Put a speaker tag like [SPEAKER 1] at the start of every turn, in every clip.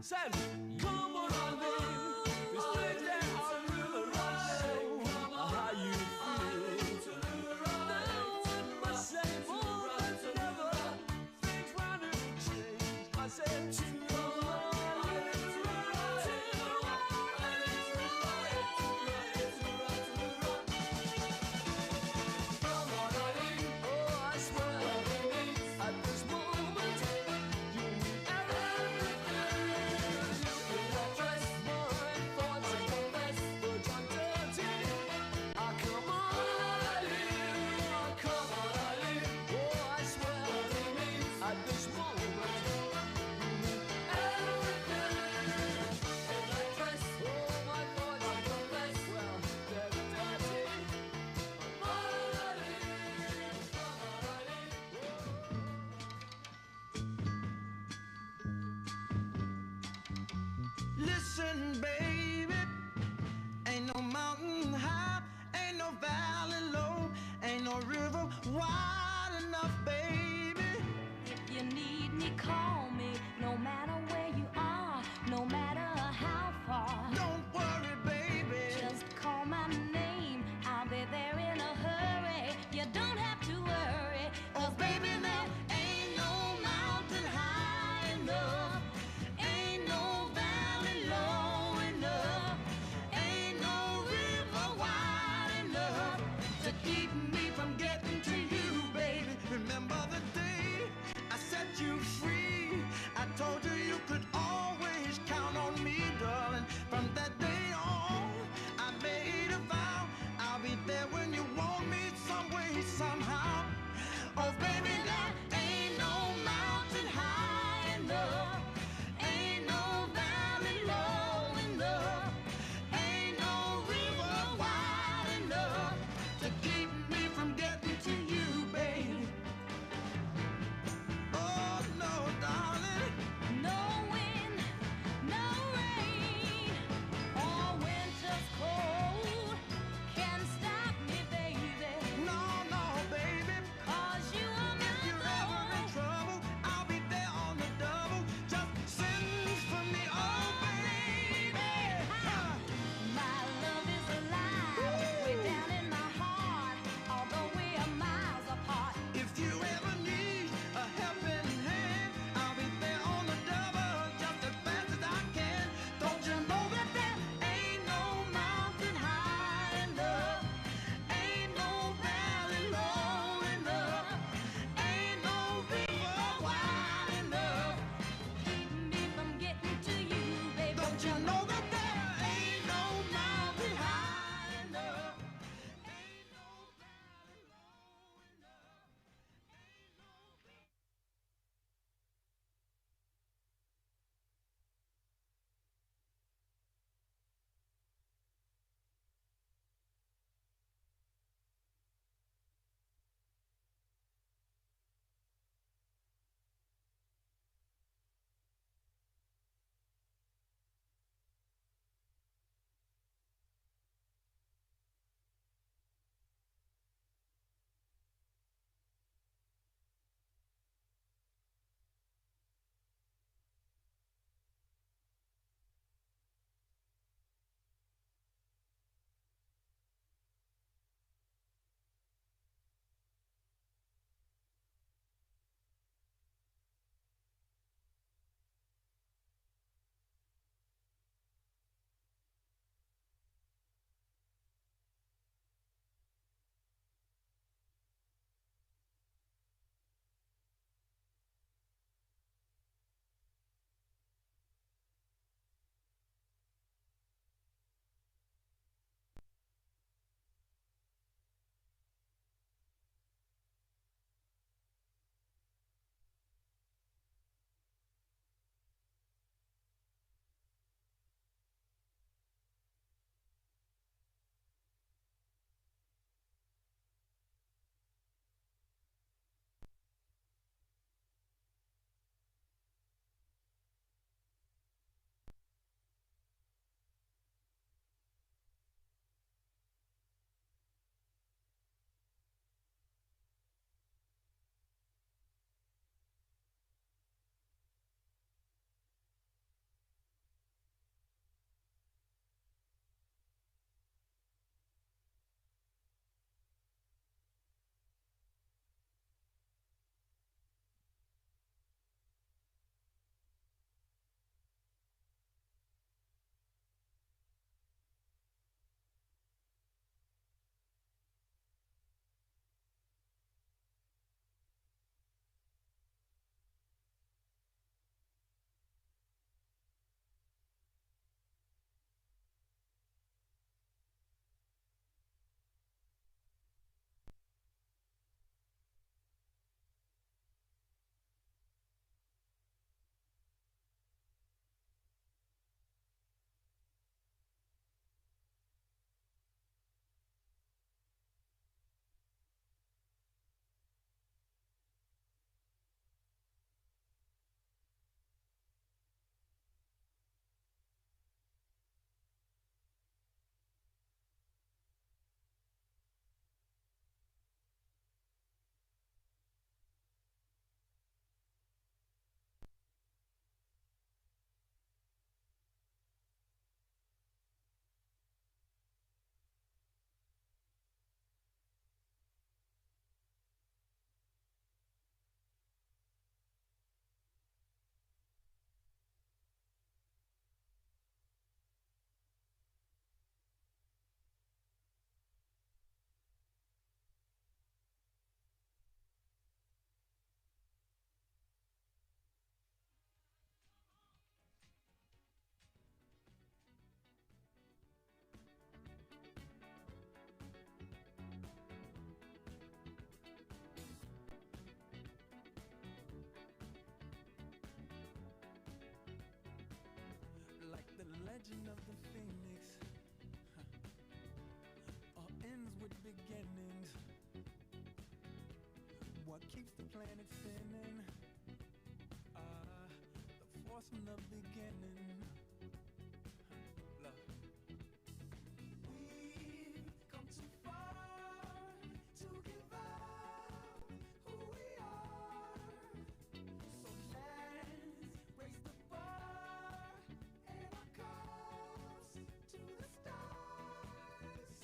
[SPEAKER 1] said, come on, darling, we straight down to the right. How you feel? Now what must say, but never things run and change. I said, come on.
[SPEAKER 2] Listen, baby, ain't no mountain high, ain't no valley low, ain't no river wide enough, baby.
[SPEAKER 3] If you need me, call me, no matter where you are, no matter how far.
[SPEAKER 2] Don't worry, baby,
[SPEAKER 3] just call my name, I'll be there in a hurry. You don't have to worry, 'cause baby, there ain't no mountain high enough, ain't no valley low enough, ain't no river wide enough to keep me from getting to you, baby.
[SPEAKER 2] remember the day I set you free. I origin of the phoenix all ends with beginnings. What keeps the planet spinning? The force from the beginning. Love. We've come too far to give up who we are. So let's raise the bar and our cups to the stars.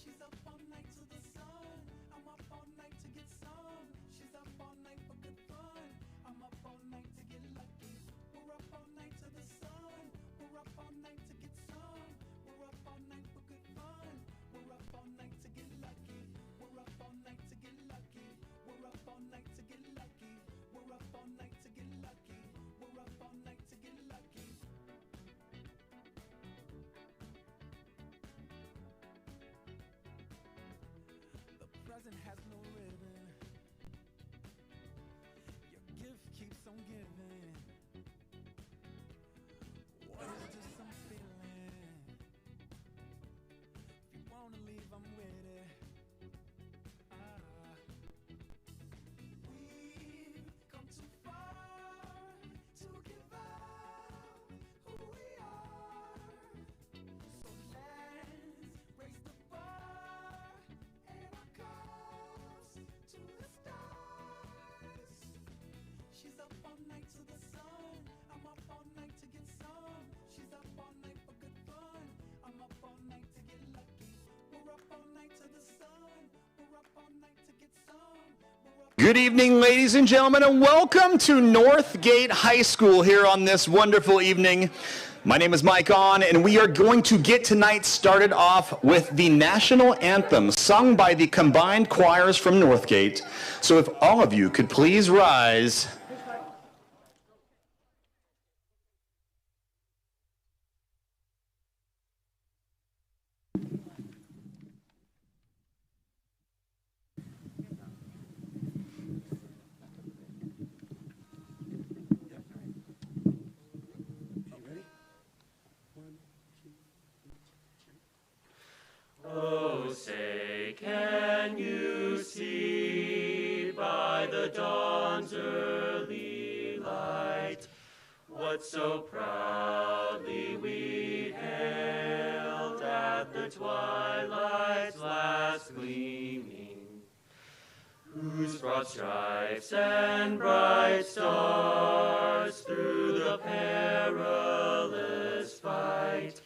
[SPEAKER 2] She's up all night to the sun. I'm up all night to get some. She's up all night for good fun. I'm up all night to get lucky. We're up all night to the sun. We're up all night to get some. We're up all night for good fun. We're up all night to get lucky. We're up all night to get lucky. We're up all night to get lucky. We're up all night to get lucky. We're up all night to get lucky. The present has no ribbon. Your gift keeps on giving. What is just some feeling? If you wanna leave, I'm with it. We've come too far to give up who we are. So let's raise the bar and our cups to the stars. She's up all night to the sun. I'm up all night to get some. She's up all night for good fun. I'm up all night to get lucky. We're up all night to the sun. We're up all night to get some.
[SPEAKER 4] Good evening, ladies and gentlemen, and welcome to Northgate High School here on this wonderful evening. My name is Mike On, and we are going to get tonight started off with the national anthem sung by the combined choirs from Northgate. So if all of you could please rise.
[SPEAKER 1] Oh, say, can you see by the dawn's early light what so proudly we hailed at the twilight's last gleaming, whose broad stripes and bright stars through the perilous fight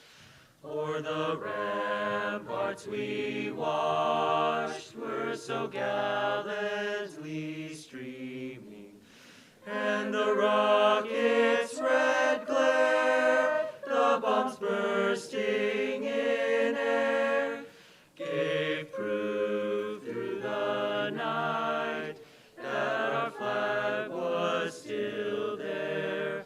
[SPEAKER 1] o'er the ramparts we watched were so gallantly streaming, and the rocket's red glare, the bombs bursting in air, gave proof through the night that our flag was still there.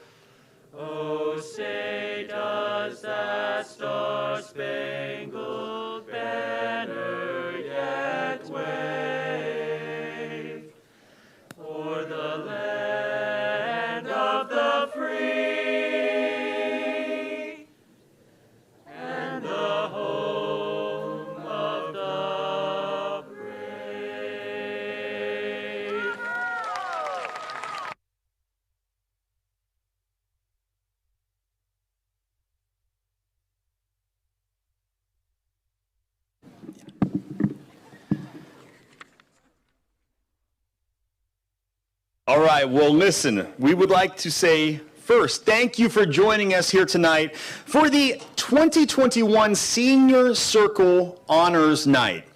[SPEAKER 1] Oh, say, does that star-spangled banner yet wave o'er the land of the free and the home of the brave?
[SPEAKER 4] All right, well, listen, we would like to say first, thank you for joining us here tonight for the 2021 Senior Circle Honors Night.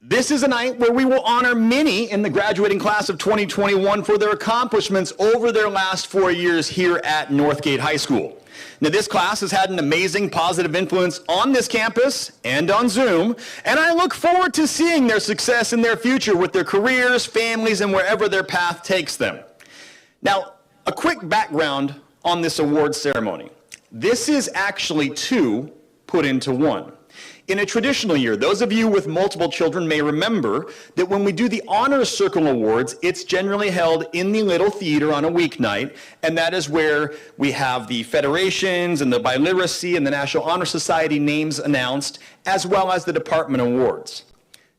[SPEAKER 4] This is a night where we will honor many in the graduating class of 2021 for their accomplishments over their last 4 years here at Northgate High School. Now, this class has had an amazing positive influence on this campus and on Zoom, and I look forward to seeing their success in their future with their careers, families, and wherever their path takes them. Now, a quick background on this award ceremony. This is actually two put into one. In a traditional year, those of you with multiple children may remember that when we do the Honors Circle Awards, it's generally held in the Little Theater on a weeknight, and that is where we have the federations and the biliteracy and the National Honor Society names announced, as well as the department awards.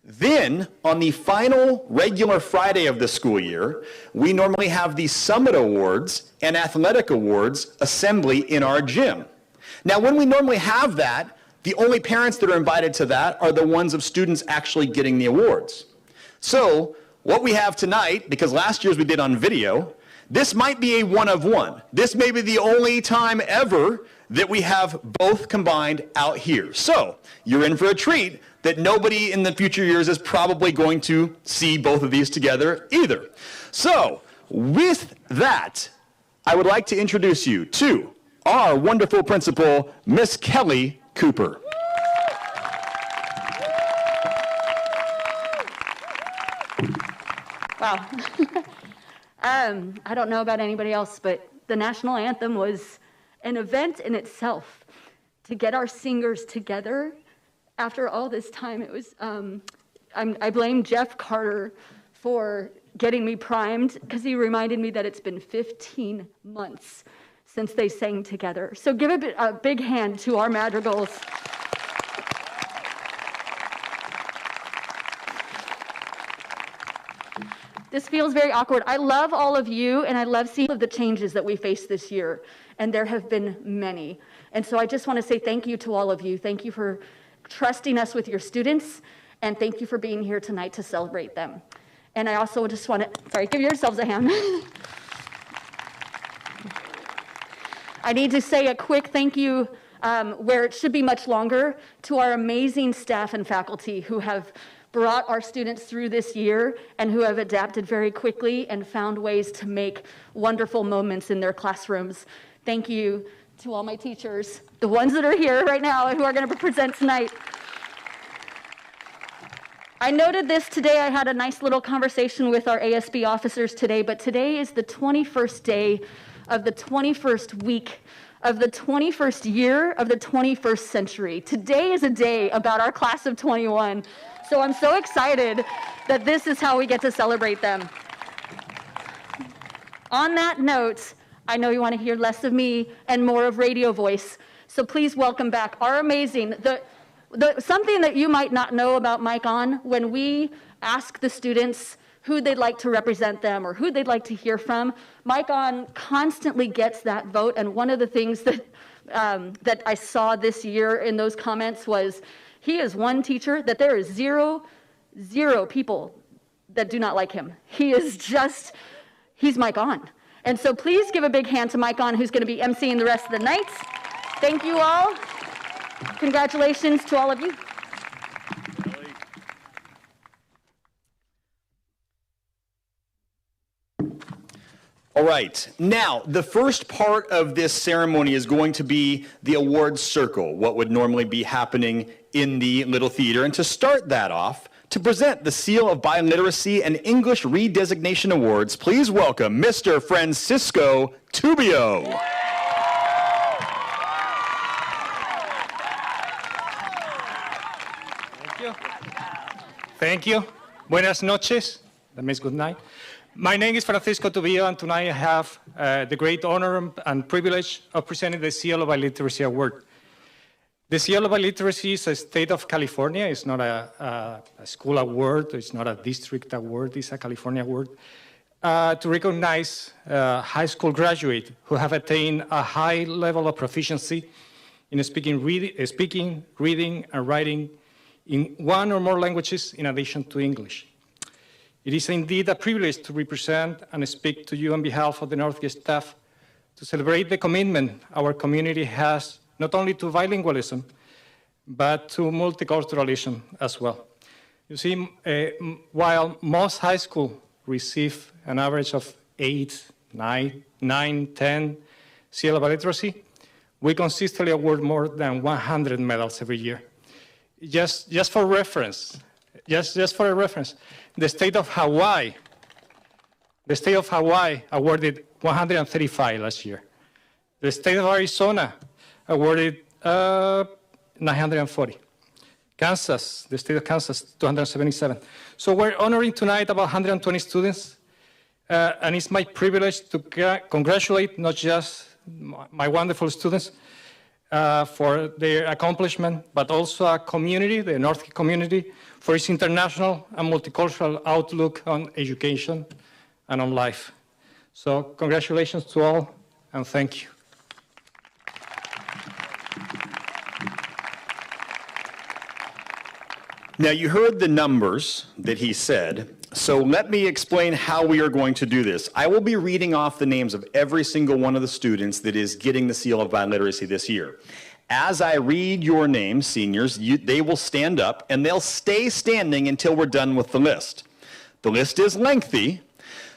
[SPEAKER 4] Then, on the final regular Friday of the school year, we normally have the Summit Awards and Athletic Awards assembly in our gym. Now, when we normally have that, the only parents that are invited to that are the ones of students actually getting the awards. So, what we have tonight, because last year's we did on video, this might be a one of one. This may be the only time ever that we have both combined out here. So, you're in for a treat that nobody in the future years is probably going to see both of these together either. So, with that, I would like to introduce you to our wonderful principal, Miss Kelly Cooper.
[SPEAKER 5] Wow. I don't know about anybody else, but the national anthem was an event in itself. To get our singers together after all this time, it was, I blame Jeff Carter for getting me primed, because he reminded me that it's been 15 months since they sang together. So give a big hand to our madrigals. This feels very awkward. I love all of you, and I love seeing all of the changes that we faced this year, and there have been many. And so I just want to say thank you to all of you. Thank you for trusting us with your students, and thank you for being here tonight to celebrate them. And I also just want to, give yourselves a hand. I need to say a quick thank you, where it should be much longer, to our amazing staff and faculty who have brought our students through this year and who have adapted very quickly and found ways to make wonderful moments in their classrooms. Thank you to all my teachers, the ones that are here right now and who are going to present tonight. I noted this today. I had a nice little conversation with our ASB officers today, but today is the 21st day of the 21st week of the 21st year of the 21st century. Today is a day about our class of 21. So I'm so excited that this is how we get to celebrate them. On that note, I know you want to hear less of me and more of radio voice. So please welcome back our amazing, something that you might not know about Mike On, when we ask the students who they'd like to represent them or who they'd like to hear from, Mike On constantly gets that vote. And one of the things that I saw this year in those comments was, he is one teacher that there is zero people that do not like him. He's Mike On. And so please give a big hand to Mike On, who's going to be emceeing the rest of the night. Thank you all. Congratulations to all of you.
[SPEAKER 4] All right, now the first part of this ceremony is going to be the awards circle, what would normally be happening in the Little Theater. And to start that off, to present the Seal of Biliteracy and English Redesignation Awards, please welcome Mr. Francisco Tubio.
[SPEAKER 6] Thank you. Thank you. Buenas noches. That means good night. My name is Francisco Tubio, and tonight I have the great honor and privilege of presenting the Seal of Biliteracy Award. The Seal of Biliteracy is a state of California. It's not a school award. It's not a district award. It's a California award to recognize high school graduates who have attained a high level of proficiency in speaking, reading, and writing in one or more languages in addition to English. It is indeed a privilege to represent and speak to you on behalf of the Northgate staff to celebrate the commitment our community has not only to bilingualism, but to multiculturalism as well. You see, while most high schools receive an average of 8, 9, 10 Seal of Biliteracy, we consistently award more than 100 medals every year. Just for reference, the state of Hawaii awarded 135 last year. The state of Arizona awarded 940. Kansas, the state of Kansas, 277. So we're honoring tonight about 120 students, and it's my privilege to congratulate not just my wonderful students for their accomplishment, but also our community, the Northgate community, for its international and multicultural outlook on education and on life. So congratulations to all, and thank you.
[SPEAKER 4] Now, you heard the numbers that he said, so let me explain how we are going to do this. I will be reading off the names of every single one of the students that is getting the seal of biliteracy this year. As I read your names, seniors, they will stand up, and they'll stay standing until we're done with the list. The list is lengthy,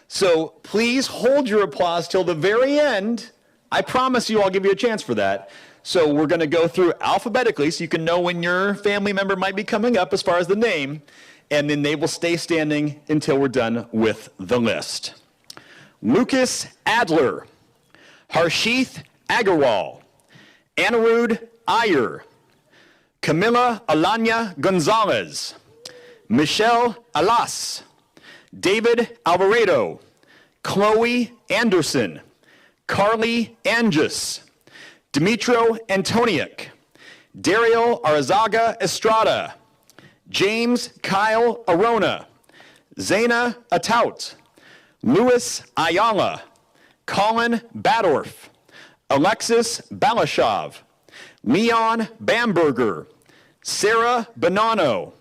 [SPEAKER 4] so please hold your applause till the very end. I promise you I'll give you a chance for that. So we're going to go through alphabetically so you can know when your family member might be coming up as far as the name, and then they will stay standing until we're done with the list. Lucas Adler, Harshith Agarwal, Anirudh Iyer, Camila Alanya Gonzalez, Michelle Alas, David Alvarado, Chloe Anderson, Carly Angus, Dimitro Antoniuk, Dario Arzaga Estrada, James Kyle Arona, Zaina Atout, Louis Ayala, Colin Badorf, Alexis Balashov, Leon Bamberger, Sarah Bonanno,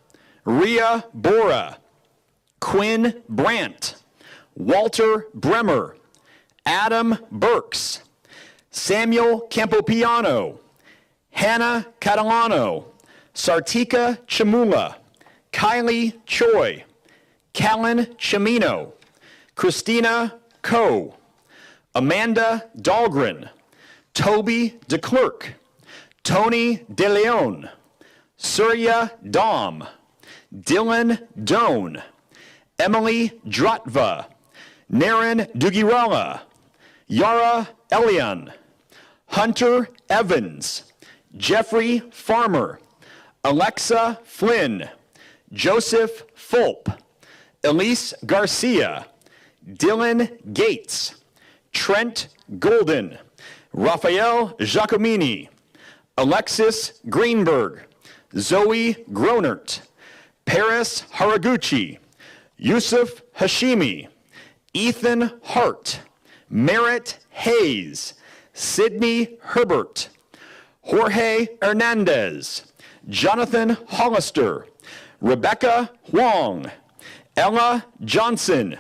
[SPEAKER 4] Ria Bora, Quinn Brandt, Walter Bremer, Adam Burks, Samuel Campopiano, Hannah Catalano, Sartika Chamula, Kylie Choi, Callan Chimino, Christina Coe, Amanda Dahlgren, Toby DeClerc, Tony DeLeon, Surya Dom, Dylan Doan, Emily Dratva, Naren Dugirala, Yara Elian, Hunter Evans, Jeffrey Farmer, Alexa Flynn, Joseph Fulp, Elise Garcia, Dylan Gates, Trent Golden, Rafael Giacomini, Alexis Greenberg, Zoe Gronert, Paris Haraguchi, Yusuf Hashimi, Ethan Hart, Merritt Hayes, Sydney Herbert, Jorge Hernandez, Jonathan Hollister, Rebecca Huang, Ella Johnson,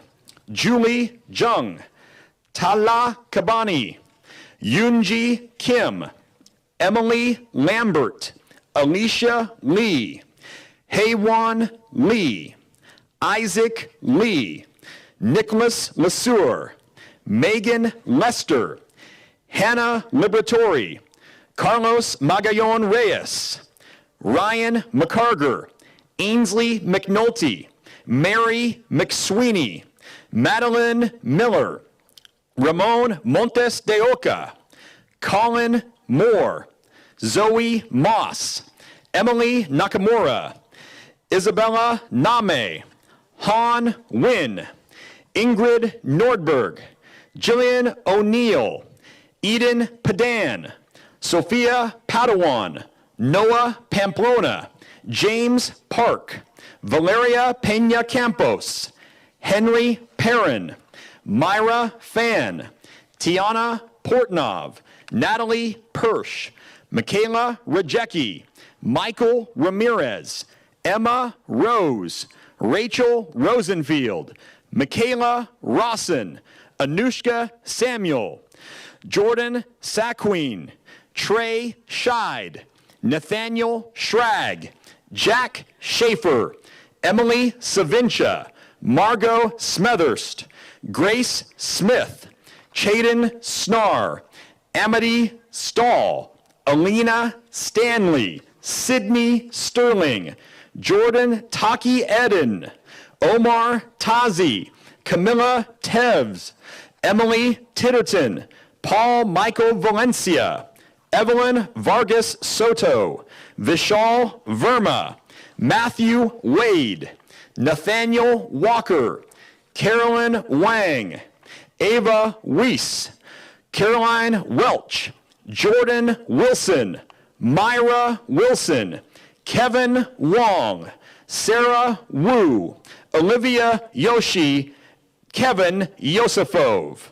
[SPEAKER 4] Julie Jung, Tala Kabani, Yoonji Kim, Emily Lambert, Alicia Lee, Haywan Lee, Isaac Lee, Nicholas Lesueur, Megan Lester, Hannah Liberatori, Carlos Magallon Reyes, Ryan McCarger, Ainsley McNulty, Mary McSweeney, Madeline Miller, Ramon Montes de Oca, Colin Moore, Zoe Moss, Emily Nakamura, Isabella Name, Han Wynn, Ingrid Nordberg, Jillian O'Neill, Eden Padan, Sophia Padawan, Noah Pamplona, James Park, Valeria Peña Campos, Henry Perrin, Myra Fan, Tiana Portnov, Natalie Persh, Michaela Rajecki, Michael Ramirez, Emma Rose, Rachel Rosenfield, Michaela Rawson, Anushka Samuel, Jordan Saquin, Trey Scheid, Nathaniel Schrag, Jack Schaefer, Emily Savincha, Margot Smethurst, Grace Smith, Chaden Snar, Amity Stahl, Alina Stanley, Sydney Sterling, Jordan Taki Eden, Omar Tazi, Camilla Tevz, Emily Titterton, Paul Michael Valencia, Evelyn Vargas Soto, Vishal Verma, Matthew Wade, Nathaniel Walker, Carolyn Wang, Ava Weiss, Caroline Welch, Jordan Wilson, Myra Wilson, Kevin Wong, Sarah Wu, Olivia Yoshi, Kevin Yosifov.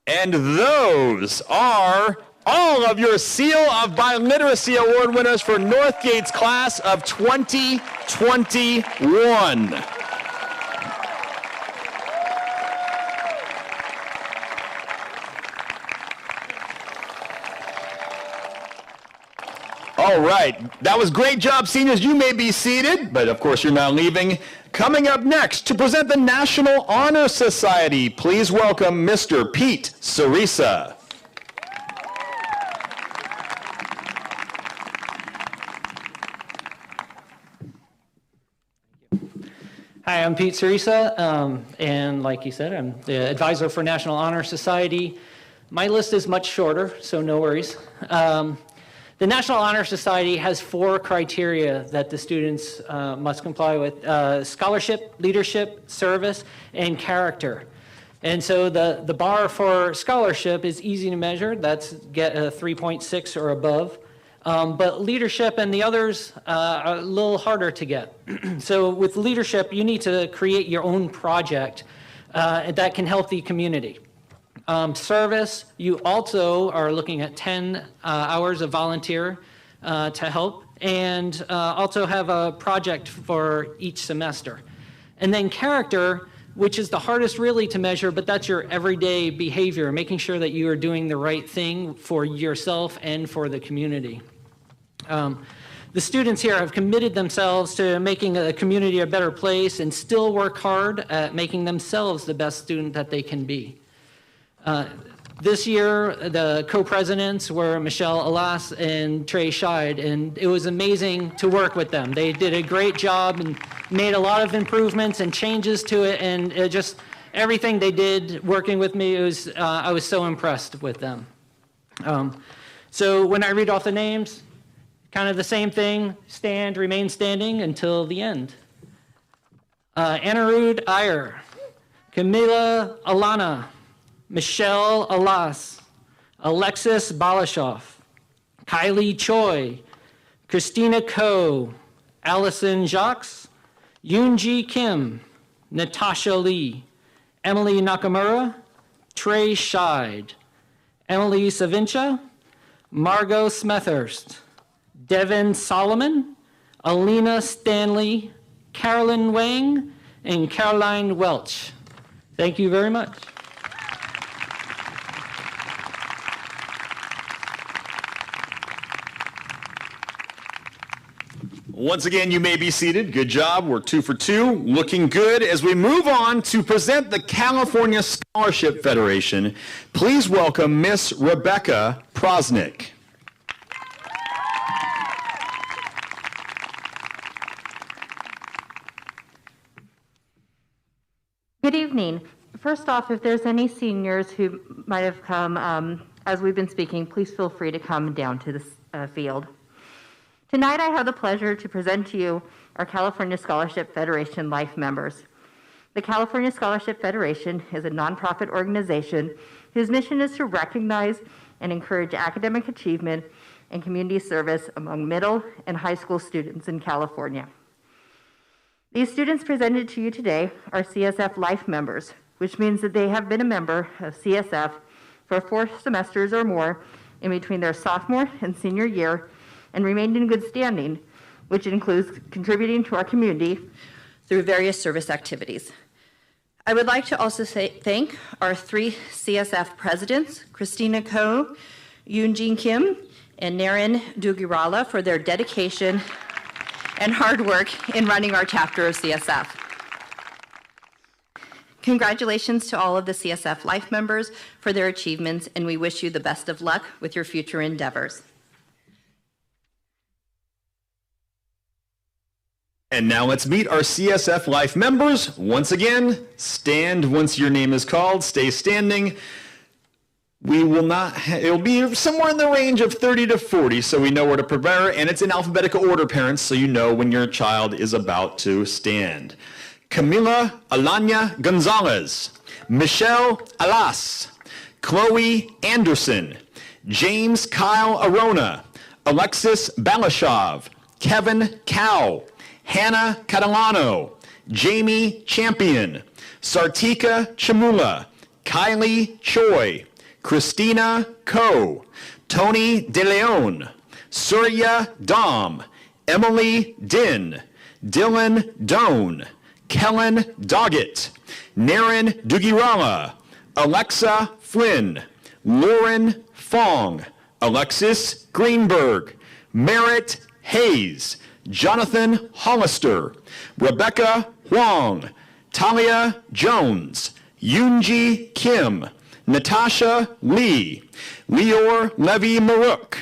[SPEAKER 4] And those are all of your Seal of Biliteracy Award winners for Northgate's class of 2021. All right, that was great job, seniors. You may be seated, but of course you're not leaving. Coming up next, to present the National Honor Society, please welcome Mr. Pete Cerisa.
[SPEAKER 7] Hi, I'm Pete Cerisa, and like you said, I'm the advisor for National Honor Society. My list is much shorter, so no worries. The National Honor Society has 4 criteria that the students must comply with: scholarship, leadership, service, and character. And so the bar for scholarship is easy to measure. That's get a 3.6 or above. But leadership and the others are a little harder to get. So with leadership, you need to create your own project that can help the community. Service, you also are looking at 10 hours of volunteer to help, and also have a project for each semester. And then character, which is the hardest really to measure, but that's your everyday behavior, making sure that you are doing the right thing for yourself and for the community. The students here have committed themselves to making a community a better place and still work hard at making themselves the best student that they can be. This year, the co-presidents were Michelle Alas and Trey Scheid, and it was amazing to work with them. They did a great job and made a lot of improvements and changes to it, and it just everything they did working with me, I was so impressed with them. So when I read off the names, kind of the same thing: stand, remain standing until the end. Anirudh Iyer, Camila Alana, Michelle Alas, Alexis Balashov, Kylie Choi, Christina Ko, Allison Jacques, Yoonji Kim, Natasha Lee, Emily Nakamura, Trey Scheid, Emily Savincha, Margot Smethurst, Devin Solomon, Alina Stanley, Carolyn Wang, and Caroline Welch. Thank you very much.
[SPEAKER 4] Once again, you may be seated. Good job. We're 2 for 2. Looking good. As we move on to present the California Scholarship Federation, please welcome Miss Rebecca Prosnick.
[SPEAKER 8] Good evening. First off, if there's any seniors who might have come as we've been speaking, please feel free to come down to the field. Tonight, I have the pleasure to present to you our California Scholarship Federation Life members. The California Scholarship Federation is a nonprofit organization whose mission is to recognize and encourage academic achievement and community service among middle and high school students in California. These students presented to you today are CSF Life members, which means that they have been a member of CSF for 4 semesters or more in between their sophomore and senior year, and remained in good standing, which includes contributing to our community through various service activities. I would like to also thank our 3 CSF presidents, Christina Ko, Yoonjin Kim, and Naren Dugirala, for their dedication and hard work in running our chapter of CSF. Congratulations to all of the CSF Life members for their achievements, and we wish you the best of luck with your future endeavors.
[SPEAKER 4] And now let's meet our CSF Life members. Once again, stand once your name is called. Stay standing. We will not, it'll be somewhere in the range of 30 to 40, so we know where to prepare, and it's in alphabetical order, parents, so you know when your child is about to stand. Camila Alanya Gonzalez, Michelle Alas, Chloe Anderson, James Kyle Arona, Alexis Balashov, Kevin Cow, Hannah Catalano, Jamie Champion, Sartika Chamula, Kylie Choi, Christina Ko, Tony De Leon, Surya Dom, Emily Din, Dylan Doan, Kellen Doggett, Naren Dugirala, Alexa Flynn, Lauren Fong, Alexis Greenberg, Merritt Hayes, Jonathan Hollister, Rebecca Huang, Talia Jones, Yoonji Kim, Natasha Lee, Leor Levy Maruk,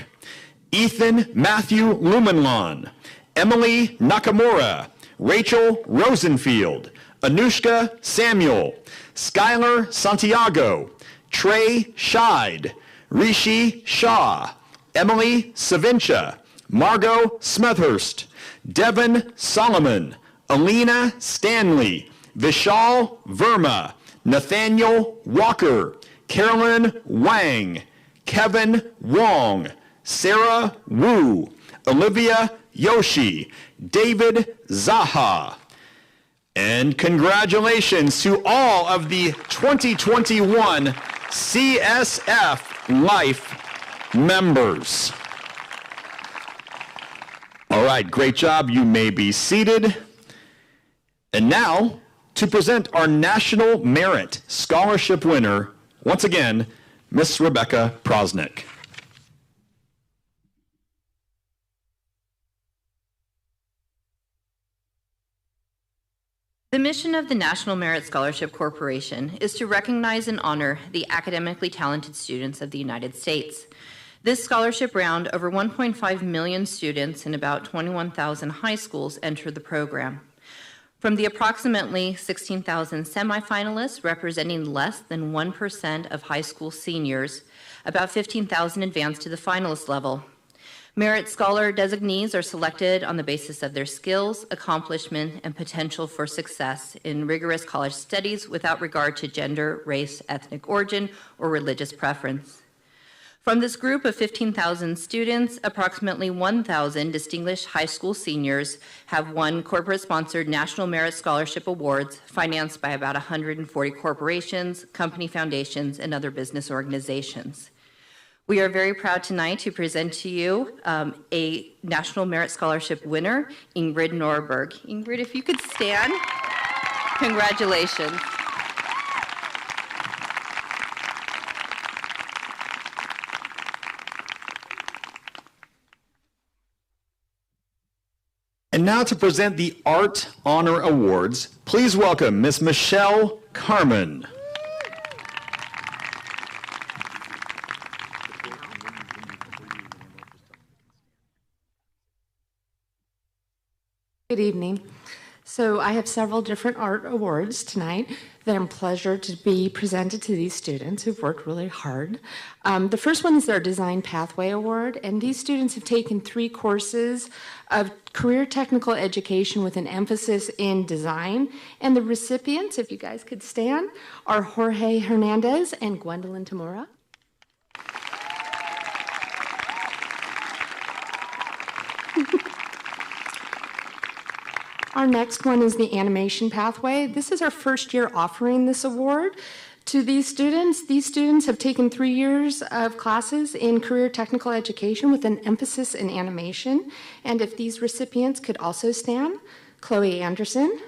[SPEAKER 4] Ethan Matthew Lumenlon, Emily Nakamura, Rachel Rosenfield, Anushka Samuel, Skylar Santiago, Trey Scheid, Rishi Shah, Emily Savincha, Margot Smethurst, Devin Solomon, Alina Stanley, Vishal Verma, Nathaniel Walker, Carolyn Wang, Kevin Wong, Sarah Wu, Olivia Yoshi, David Zaha. And congratulations to all of the 2021 CSF Life members. All right, great job. You may be seated. And now, to present our National Merit Scholarship winner, once again, Miss Rebecca Prosnick.
[SPEAKER 9] The mission of the National Merit Scholarship Corporation is to recognize and honor the academically talented students of the United States. This scholarship round, over 1.5 million students in about 21,000 high schools enter the program. From the approximately 16,000 semifinalists representing less than 1% of high school seniors, about 15,000 advance to the finalist level. Merit Scholar designees are selected on the basis of their skills, accomplishment, and potential for success in rigorous college studies without regard to gender, race, ethnic origin, or religious preference. From this group of 15,000 students, approximately 1,000 distinguished high school seniors have won corporate-sponsored National Merit Scholarship Awards financed by about 140 corporations, company foundations, and other business organizations. We are very proud tonight to present to you a National Merit Scholarship winner, Ingrid Norberg. Ingrid, if you could stand. Congratulations.
[SPEAKER 4] And now to present the Art Honor Awards, please welcome Miss Michelle Carmen.
[SPEAKER 10] Good evening. So I have several different art awards tonight that I'm pleasure to be presented to these students who've worked really hard. The first one is their Design Pathway Award, and these students have taken 3 courses of career technical education with an emphasis in design. And the recipients, if you guys could stand, are Jorge Hernandez and Gwendolyn Tamora. Our next one is the Animation Pathway. This is our first year offering this award to these students. These students have taken 3 years of classes in career technical education with an emphasis in animation. And if these recipients could also stand, Chloe Anderson,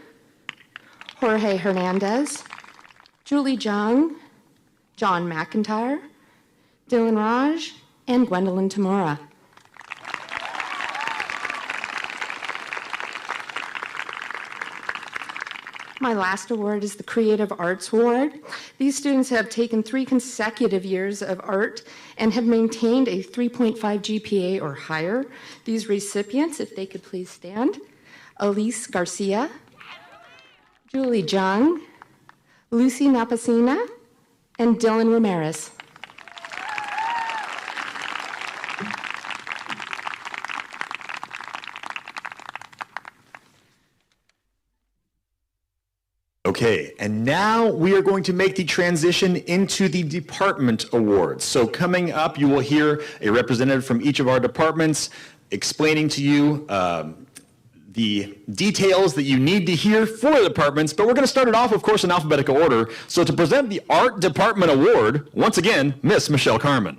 [SPEAKER 10] Jorge Hernandez, Julie Jung, John McIntyre, Dylan Raj, and Gwendolyn Tamora. My last award is the Creative Arts Award. These students have taken 3 consecutive years of art and have maintained a 3.5 GPA or higher. These recipients, if they could please stand, Elise Garcia, Julie Jung, Lucy Napasina, and Dylan Ramirez.
[SPEAKER 4] Okay, and now we are going to make the transition into the department awards. So coming up, you will hear a representative from each of our departments explaining to you the details that you need to hear for the departments, but we're going to start it off, of course, in alphabetical order. So to present the Art Department Award, once again, Miss Michelle Carmen.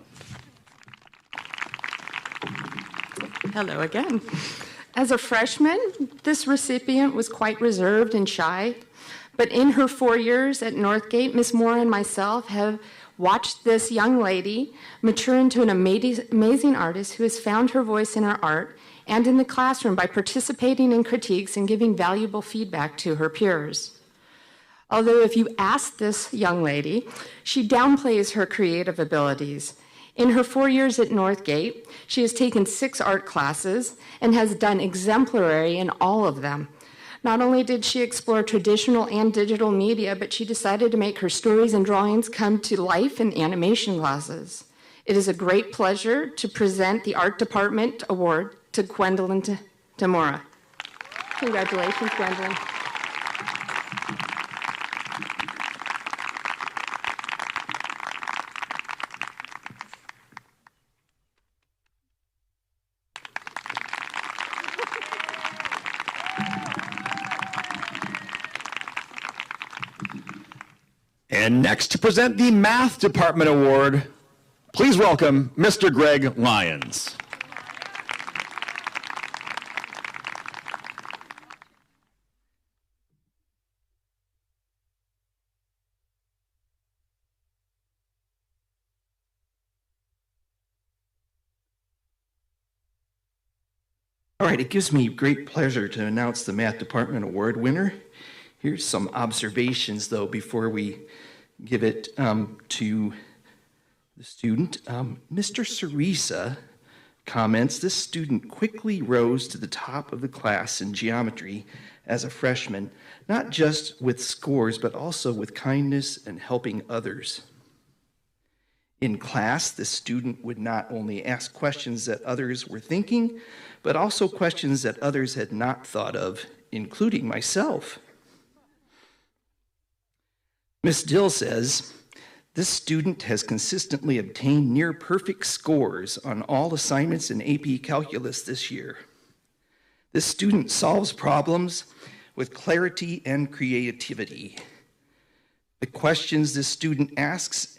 [SPEAKER 10] Hello again. As a freshman, this recipient was quite reserved and shy, but in her 4 years at Northgate, Ms. Moore and myself have watched this young lady mature into an amazing artist who has found her voice in her art and in the classroom by participating in critiques and giving valuable feedback to her peers. Although if you ask this young lady, she downplays her creative abilities. In her 4 years at Northgate, she has taken 6 art classes and has done exemplary in all of them. Not only did she explore traditional and digital media, but she decided to make her stories and drawings come to life in animation classes. It is a great pleasure to present the Art Department Award to Gwendolyn Tamora. Congratulations, Gwendolyn.
[SPEAKER 4] And next to present the Math Department Award, please welcome Mr. Greg Lyons.
[SPEAKER 11] All right, it gives me great pleasure to announce the Math Department Award winner. Here's some observations, though, before we give it to the student. Mr. Cerisa comments, this student quickly rose to the top of the class in geometry as a freshman, not just with scores, but also with kindness and helping others. In class, the student would not only ask questions that others were thinking, but also questions that others had not thought of, including myself. Ms. Dill says, this student has consistently obtained near perfect scores on all assignments in AP Calculus this year. This student solves problems with clarity and creativity. The questions this student asks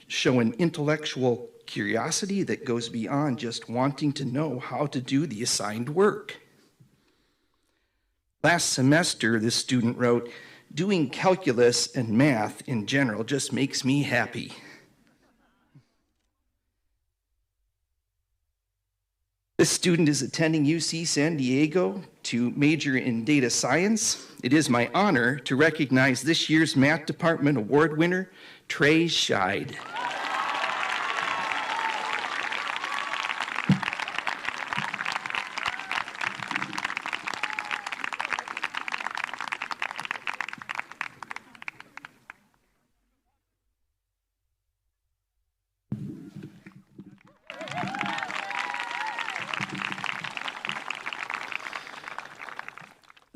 [SPEAKER 11] show an intellectual curiosity that goes beyond just wanting to know how to do the assigned work. Last semester, this student wrote, doing calculus and math in general just makes me happy. This student is attending UC San Diego to major in data science. It is my honor to recognize this year's Math Department Award winner, Trey Scheid.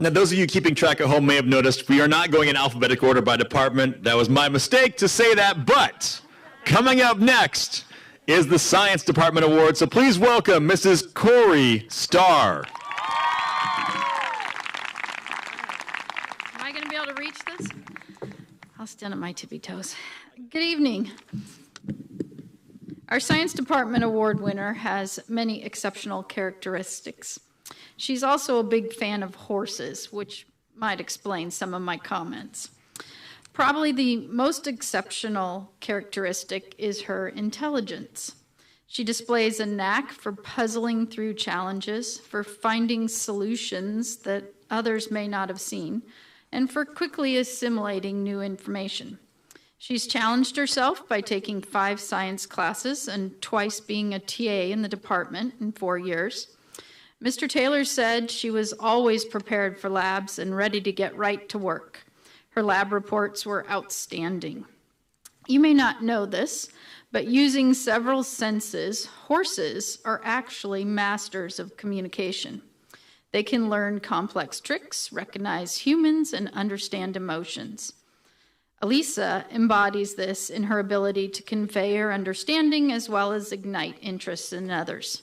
[SPEAKER 4] Now, those of you keeping track at home may have noticed we are not going in alphabetical order by department. That was my mistake to say that, but coming up next is the Science Department Award. So please welcome Mrs. Corey Starr.
[SPEAKER 12] Am I going to be able to reach this? I'll stand on my tippy toes. Good evening. Our Science Department Award winner has many exceptional characteristics. She's also a big fan of horses, which might explain some of my comments. Probably the most exceptional characteristic is her intelligence. She displays a knack for puzzling through challenges, for finding solutions that others may not have seen, and for quickly assimilating new information. She's challenged herself by taking 5 science classes and twice being a TA in the department in 4 years. Mr. Taylor said she was always prepared for labs and ready to get right to work. Her lab reports were outstanding. You may not know this, but using several senses, horses are actually masters of communication. They can learn complex tricks, recognize humans, and understand emotions. Elisa embodies this in her ability to convey her understanding as well as ignite interest in others.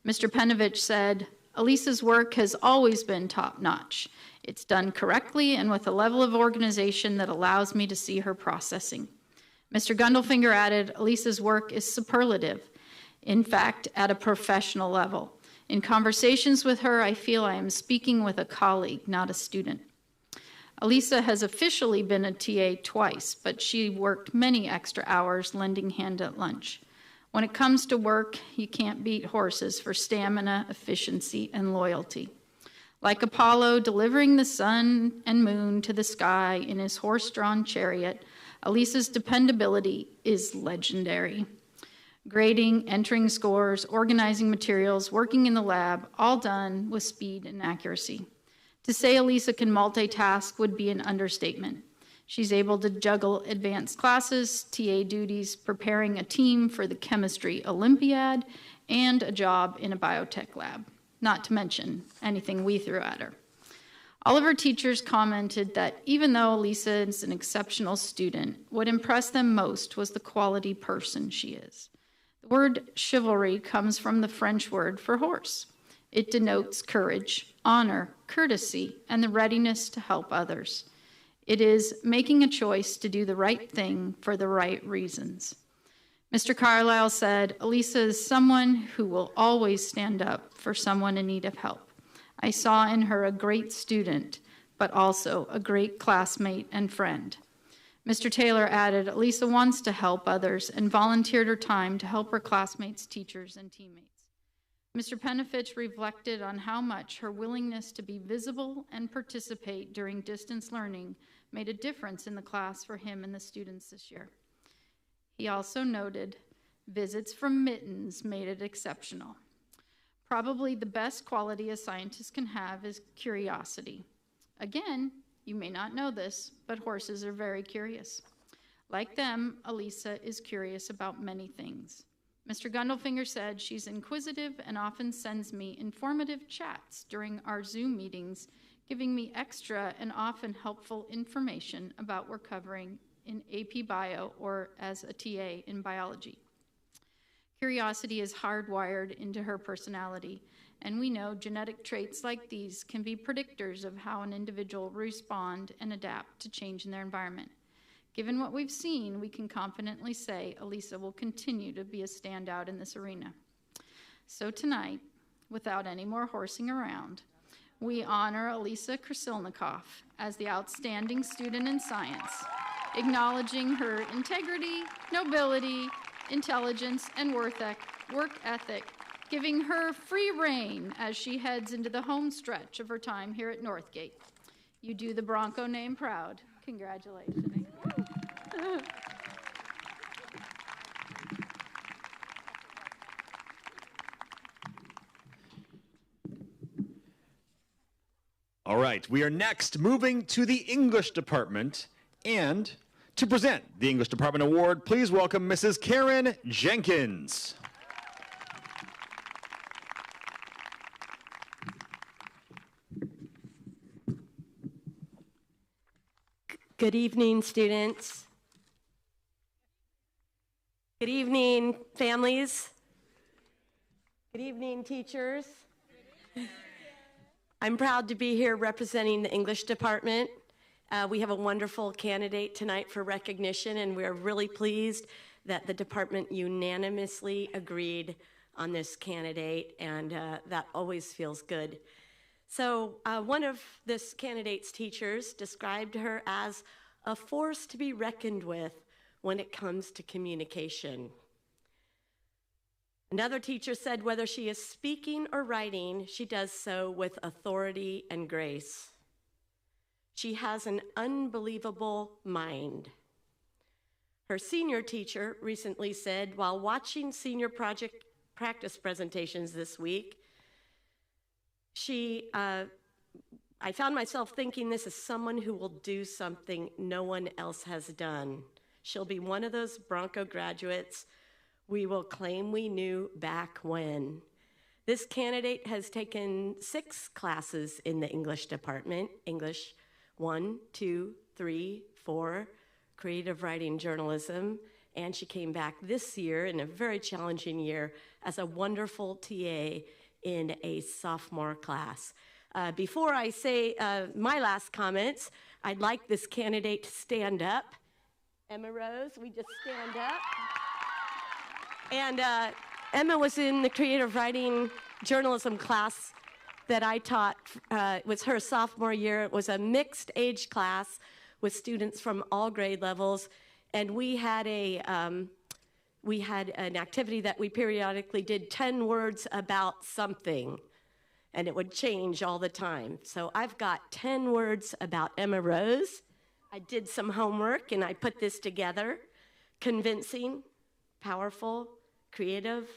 [SPEAKER 12] Mr. Penovich said, Elisa's work has always been top-notch. It's done correctly and with a level of organization that allows me to see her processing. Mr. Gundelfinger added, Elisa's work is superlative, in fact, at a professional level. In conversations with her, I feel I am speaking with a colleague, not a student. Elisa has officially been a TA twice, but she worked many extra hours lending hand at lunch. When it comes to work, you can't beat horses for stamina, efficiency, and loyalty. Like Apollo delivering the sun and moon to the sky in his horse-drawn chariot, Elisa's dependability is legendary. Grading, entering scores, organizing materials, working in the lab, all done with speed and accuracy. To say Elisa can multitask would be an understatement. She's able to juggle advanced classes, TA duties, preparing a team for the chemistry Olympiad, and a job in a biotech lab, not to mention anything we threw at her. All of her teachers commented that even though Elisa is an exceptional student, what impressed them most was the quality person she is. The word chivalry comes from the French word for horse. It denotes courage, honor, courtesy, and the readiness to help others. It is making a choice to do the right thing for the right reasons. Mr. Carlisle said, Elisa is someone who will always stand up for someone in need of help. I saw in her a great student, but also a great classmate and friend. Mr. Taylor added, Elisa wants to help others and volunteered her time to help her classmates, teachers, and teammates. Mr. Penofich reflected on how much her willingness to be visible and participate during distance learning made a difference in the class for him and the students this year. He also noted visits from Mittens made it exceptional. Probably the best quality a scientist can have is curiosity. Again, you may not know this, but horses are very curious. Like them, Elisa is curious about many things. Mr. Gundelfinger said she's inquisitive and often sends me informative chats during our Zoom meetings, giving me extra and often helpful information about what we're covering in AP Bio or as a TA in biology. Curiosity is hardwired into her personality, and we know genetic traits like these can be predictors of how an individual will respond and adapt to change in their environment. Given what we've seen, we can confidently say Elisa will continue to be a standout in this arena. So tonight, without any more horsing around, we honor Elisa Krasilnikoff as the outstanding student in science, acknowledging her integrity, nobility, intelligence, and work ethic, giving her free rein as she heads into the home stretch of her time here at Northgate. You do the Bronco name proud. Congratulations.
[SPEAKER 4] All right, we are next moving to the English department, and to present the English Department Award, please welcome Mrs. Karen Jenkins.
[SPEAKER 13] Good evening, students. Good evening, families. Good evening, teachers. I'm proud to be here representing the English department. We have a wonderful candidate tonight for recognition, and we're really pleased that the department unanimously agreed on this candidate, and that always feels good. So one of this candidate's teachers described her as a force to be reckoned with when it comes to communication. Another teacher said whether she is speaking or writing, she does so with authority and grace. She has an unbelievable mind. Her senior teacher recently said, while watching senior project practice presentations this week, I found myself thinking this is someone who will do something no one else has done. She'll be one of those Bronco graduates we will claim we knew back when. This candidate has taken 6 classes in the English department, English 1, 2, 3, 4, creative writing, journalism, and she came back this year in a very challenging year as a wonderful TA in a sophomore class. Before I say my last comments, I'd like this candidate to stand up. Emma Rose, we just stand up. And Emma was in the creative writing journalism class that I taught. It was her sophomore year. It was a mixed age class with students from all grade levels. And we had an activity that we periodically did 10 words about something, and it would change all the time. So I've got 10 words about Emma Rose. I did some homework and I put this together. Convincing, powerful, creative,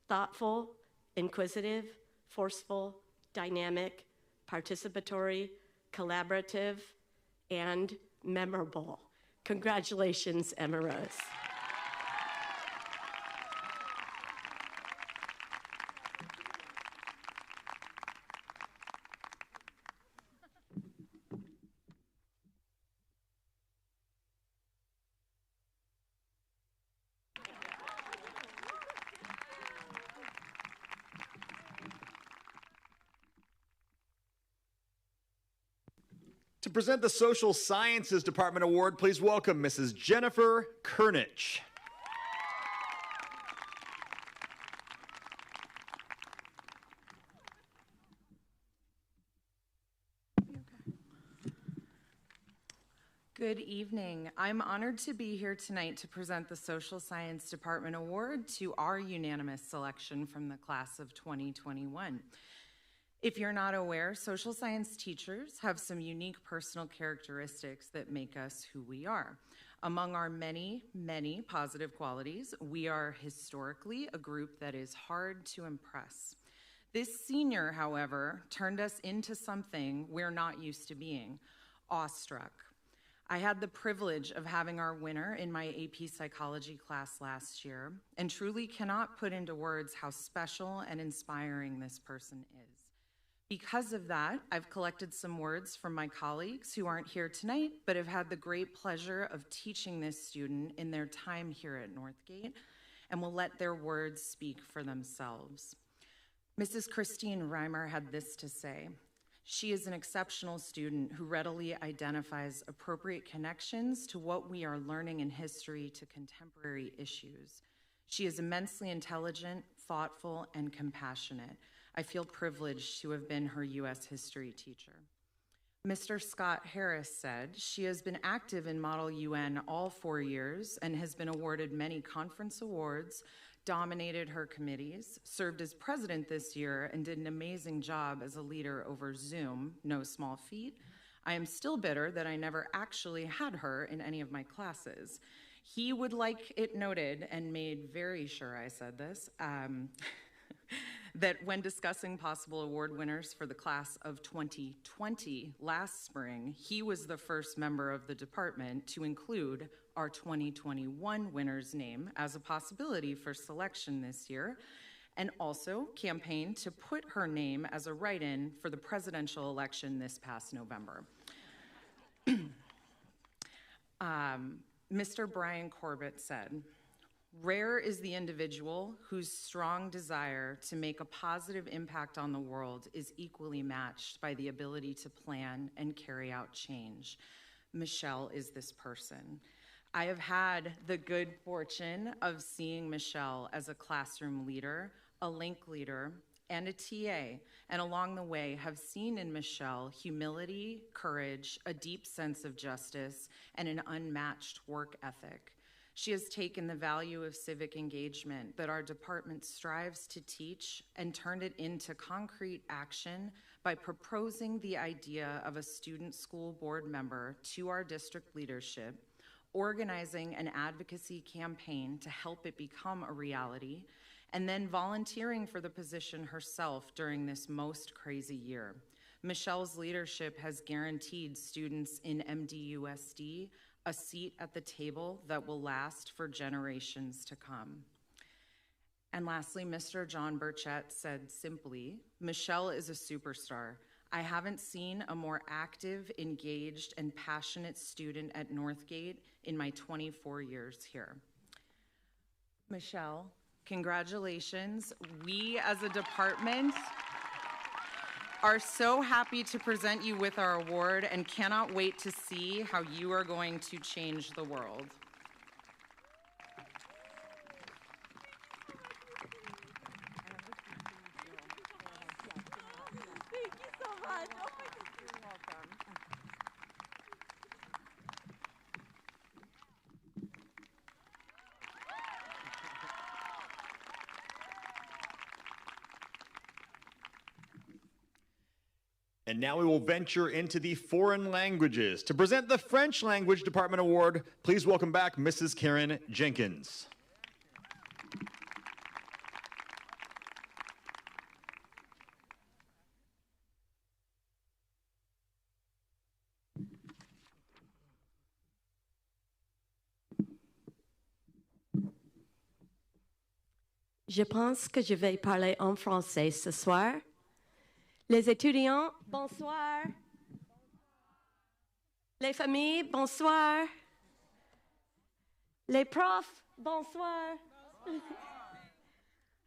[SPEAKER 13] thoughtful, inquisitive, forceful, dynamic, participatory, collaborative, and memorable. Congratulations, Emma Rose.
[SPEAKER 4] To present the Social Sciences Department Award, please welcome Mrs. Jennifer Kernich.
[SPEAKER 14] Good evening. I'm honored to be here tonight to present the Social Science Department Award to our unanimous selection from the class of 2021. If you're not aware, social science teachers have some unique personal characteristics that make us who we are. Among our many, many positive qualities, we are historically a group that is hard to impress. This senior, however, turned us into something we're not used to being, awestruck. I had the privilege of having our winner in my AP Psychology class last year, and truly cannot put into words how special and inspiring this person is. Because of that, I've collected some words from my colleagues who aren't here tonight, but have had the great pleasure of teaching this student in their time here at Northgate, and will let their words speak for themselves. Mrs. Christine Reimer had this to say: "She is an exceptional student who readily identifies appropriate connections to what we are learning in history to contemporary issues. She is immensely intelligent, thoughtful, and compassionate. I feel privileged to have been her U.S. history teacher." Mr. Scott Harris said, "She has been active in Model UN all 4 years and has been awarded many conference awards, dominated her committees, served as president this year, and did an amazing job as a leader over Zoom, no small feat. I am still bitter that I never actually had her in any of my classes." He would like it noted, and made very sure I said this, that when discussing possible award winners for the class of 2020 last spring, he was the first member of the department to include our 2021 winner's name as a possibility for selection this year, and also campaigned to put her name as a write-in for the presidential election this past November. Mr. Brian Corbett said, "Rare is the individual whose strong desire to make a positive impact on the world is equally matched by the ability to plan and carry out change. Michelle is this person." I have had the good fortune of seeing Michelle as a classroom leader, a link leader, and a TA, and along the way have seen in Michelle humility, courage, a deep sense of justice, and an unmatched work ethic. She has taken the value of civic engagement that our department strives to teach and turned it into concrete action by proposing the idea of a student school board member to our district leadership, organizing an advocacy campaign to help it become a reality, and then volunteering for the position herself during this most crazy year. Michelle's leadership has guaranteed students in MDUSD a seat at the table that will last for generations to come. And lastly, Mr. John Burchett said simply, Michelle is a superstar. I haven't seen a more active, engaged, and passionate student at Northgate in my 24 years here. Michelle, congratulations. We as a department are so happy to present you with our award and cannot wait to see how you are going to change the world.
[SPEAKER 13] Thank you so much. Oh my goodness. You're welcome.
[SPEAKER 4] And now we will venture into the foreign languages. To present the French Language Department Award, please welcome back Mrs. Karen Jenkins.
[SPEAKER 13] Je pense que je vais parler en français ce soir. Les étudiants, bonsoir. Les familles, bonsoir. Les profs, bonsoir.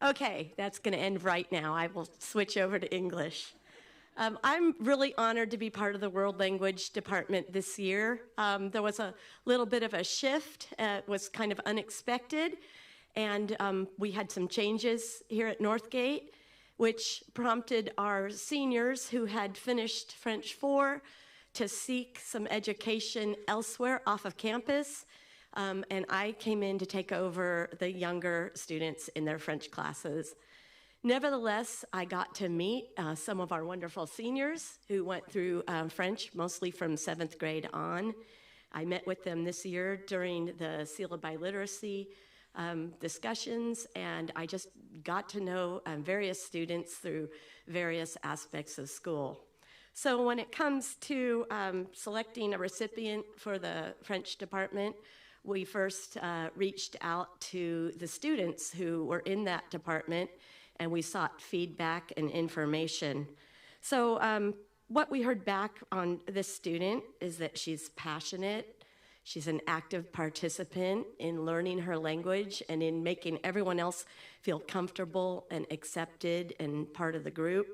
[SPEAKER 13] Okay, that's going to end right now. I will switch over to English. I'm really honored to be part of the World Language Department this year. There was a little bit of a shift. It was kind of unexpected. And we had some changes here at Northgate, which prompted our seniors who had finished French 4 to seek some education elsewhere off of campus. And I came in to take over the younger students in their French classes. Nevertheless, I got to meet some of our wonderful seniors who went through French, mostly from 7th grade on. I met with them this year during the Seal of Biliteracy discussions, and I just got to know various students through various aspects of school. So when it comes to selecting a recipient for the French department, we first reached out to the students who were in that department, and we sought feedback and information. So what we heard back on this student is that she's passionate. She's an active participant in learning her language and in making everyone else feel comfortable and accepted and part of the group.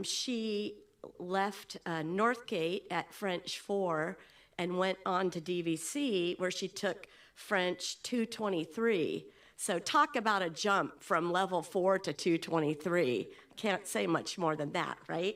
[SPEAKER 13] She left Northgate at French 4 and went on to DVC, where she took French 223. So talk about a jump from level 4 to 223. Can't say much more than that, right?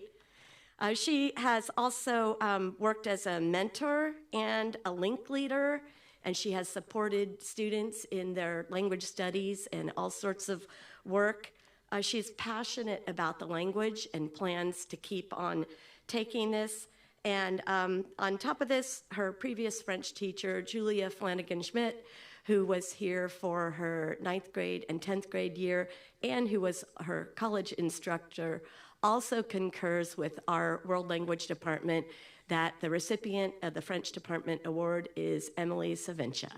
[SPEAKER 13] She has also worked as a mentor and a link leader, and she has supported students in their language studies and all sorts of work. She's passionate about the language and plans to keep on taking this. And on top of this, her previous French teacher, Julia Flanagan-Schmidt, who was here for her 9th grade and 10th grade year, and who was her college instructor, also concurs with our World Language Department that the recipient of the French Department Award is Emily Savincha.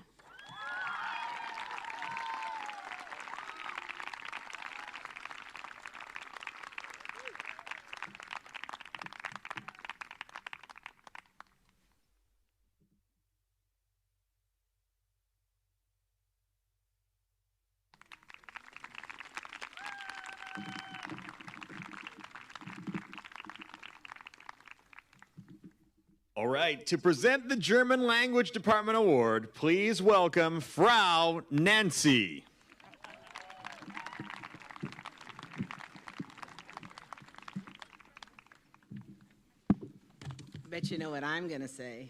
[SPEAKER 4] All right, to present the German Language Department Award, please welcome Frau Nancy.
[SPEAKER 15] Bet you know what I'm going to say.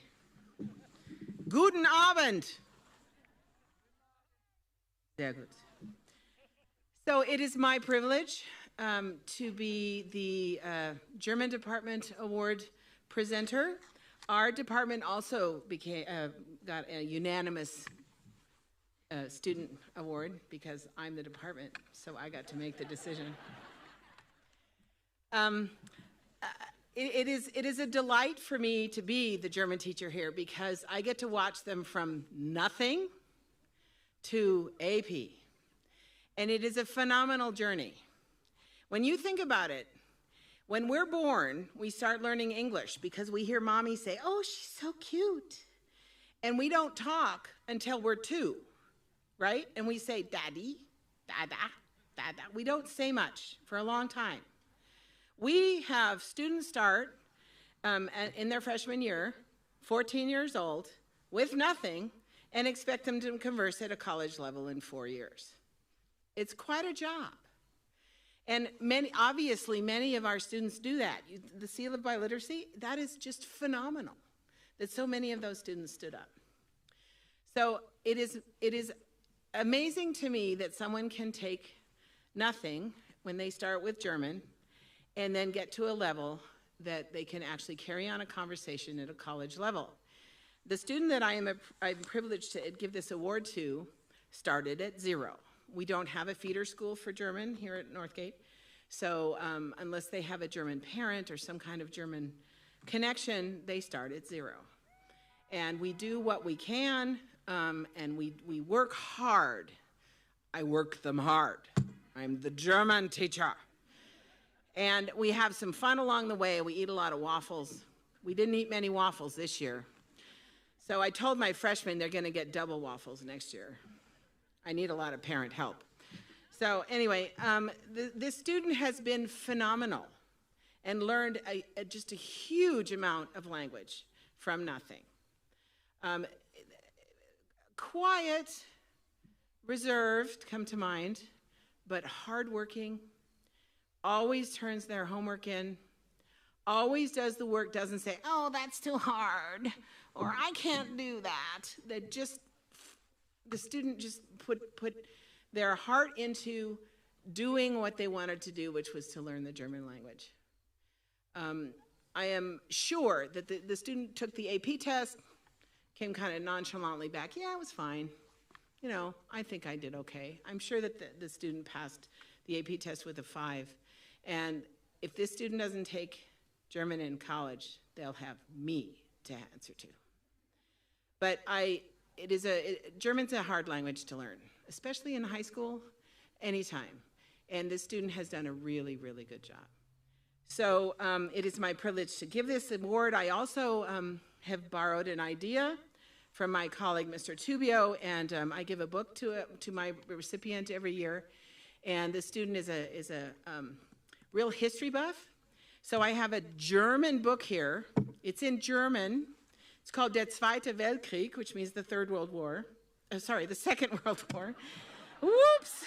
[SPEAKER 15] Guten Abend. Sehr gut. So it is my privilege to be the German Department Award presenter. Our department also got a unanimous student award because I'm the department, so I got to make the decision. It is a delight for me to be the German teacher here because I get to watch them from nothing to AP. And it is a phenomenal journey. When you think about it, when we're born, we start learning English because we hear mommy say, "Oh, she's so cute." And we don't talk until we're 2, right? And we say, "Daddy, dada, dada." We don't say much for a long time. We have students start in their freshman year, 14 years old, with nothing, and expect them to converse at a college level in 4 years. It's quite a job. And obviously, many of our students do that. The seal of biliteracy, that is just phenomenal that so many of those students stood up. So it is amazing to me that someone can take nothing when they start with German and then get to a level that they can actually carry on a conversation at a college level. The student that I'm privileged to give this award to started at 0. We don't have a feeder school for German here at Northgate, so unless they have a German parent or some kind of German connection, they start at 0. And we do what we can, and we work hard. I work them hard. I'm the German teacher. And we have some fun along the way. We eat a lot of waffles. We didn't eat many waffles this year. So I told my freshmen they're going to get double waffles next year. I need a lot of parent help. So anyway, this student has been phenomenal and learned just a huge amount of language from nothing. Quiet, reserved come to mind, but hardworking, always turns their homework in, always does the work, doesn't say, "Oh, that's too hard," or "I can't do that." The student just put their heart into doing what they wanted to do, which was to learn the German language. I am sure that the student took the AP test, came kind of nonchalantly back, "Yeah, it was fine. You know, I think I did okay." I'm sure that the student passed the AP test with a 5. And if this student doesn't take German in college, they'll have me to answer to. But German's a hard language to learn, especially in high school, anytime. And this student has done a really, really good job. So it is my privilege to give this award. I also have borrowed an idea from my colleague, Mr. Tubio, and I give a book to my recipient every year. And the student is a real history buff. So I have a German book here. It's in German. It's called Der Zweite Weltkrieg, which means the Third World War. The Second World War. Whoops!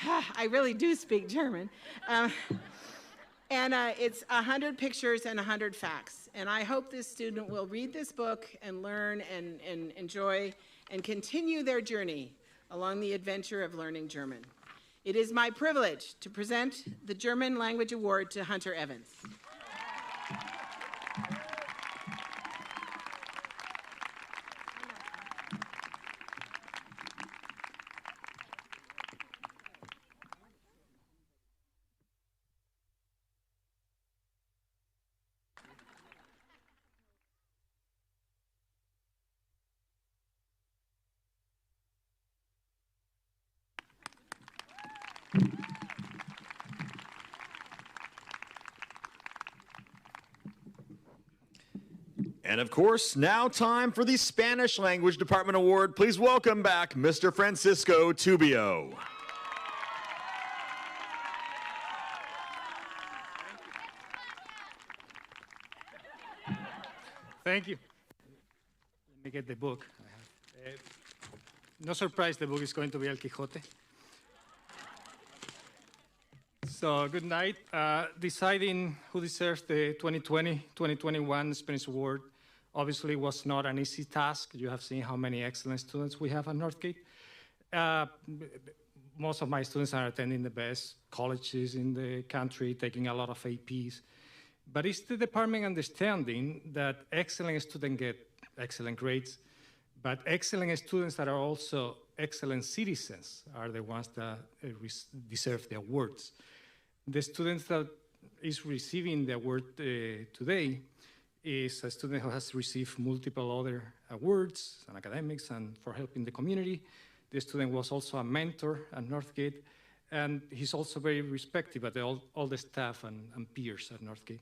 [SPEAKER 15] I really do speak German. And it's 100 pictures and 100 facts. And I hope this student will read this book and learn and enjoy and continue their journey along the adventure of learning German. It is my privilege to present the German Language Award to Hunter Evans.
[SPEAKER 4] And of course, now time for the Spanish Language Department Award. Please welcome back Mr. Francisco Tubio.
[SPEAKER 6] Thank you. Let me get the book. No surprise, the book is going to be El Quijote. So, good night. Deciding who deserves the 2020-2021 Spanish Award obviously was not an easy task. You have seen how many excellent students we have at Northgate. Most of my students are attending the best colleges in the country, taking a lot of APs. But it's the department understanding that excellent students get excellent grades, but excellent students that are also excellent citizens are the ones that deserve the awards. The student that is receiving the award today is a student who has received multiple other awards and academics and for helping the community. The student was also a mentor at Northgate, and he's also very respected by all the staff and peers at Northgate.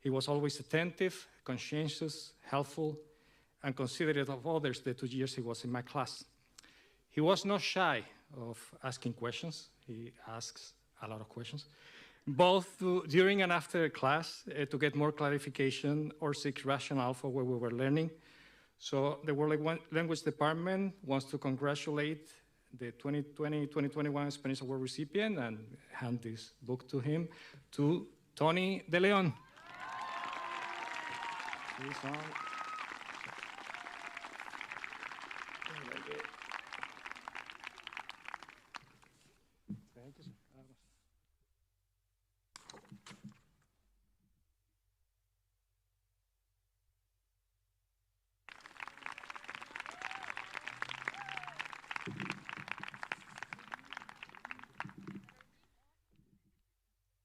[SPEAKER 6] He was always attentive, conscientious, helpful, and considerate of others the 2 years he was in my class. He was not shy of asking questions. He asks a lot of questions, both during and after class to get more clarification or seek rationale for what we were learning. So the World Language Department wants to congratulate the 2020-2021 Spanish Award recipient and hand this book to him, to Tony De Leon.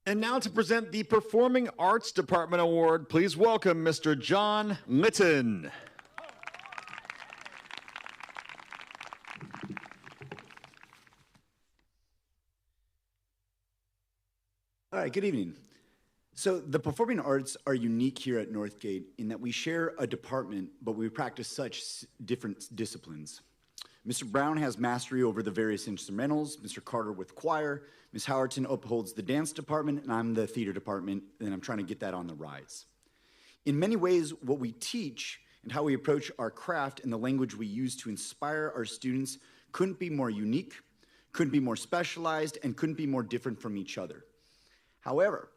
[SPEAKER 4] And now to present the Performing Arts Department Award, please welcome Mr. John Litton.
[SPEAKER 16] All right, good evening. So the performing arts are unique here at Northgate in that we share a department, but we practice such different disciplines. Mr. Brown has mastery over the various instrumentals, Mr. Carter with choir, Ms. Howerton upholds the dance department, and I'm the theater department, and I'm trying to get that on the rise. In many ways, what we teach and how we approach our craft and the language we use to inspire our students couldn't be more unique, couldn't be more specialized, and couldn't be more different from each other. However,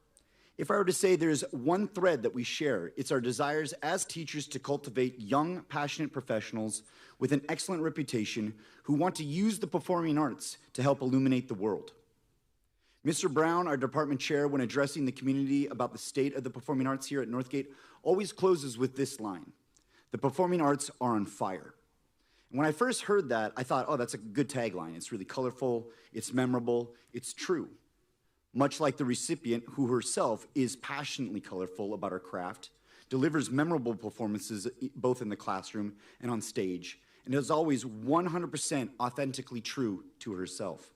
[SPEAKER 16] if I were to say there's one thread that we share, it's our desires as teachers to cultivate young, passionate professionals with an excellent reputation who want to use the performing arts to help illuminate the world. Mr. Brown, our department chair, when addressing the community about the state of the performing arts here at Northgate, always closes with this line: "The performing arts are on fire." And when I first heard that, I thought, oh, that's a good tagline. It's really colorful, it's memorable, it's true. Much like the recipient, who herself is passionately colorful about her craft, delivers memorable performances both in the classroom and on stage, and is always 100% authentically true to herself.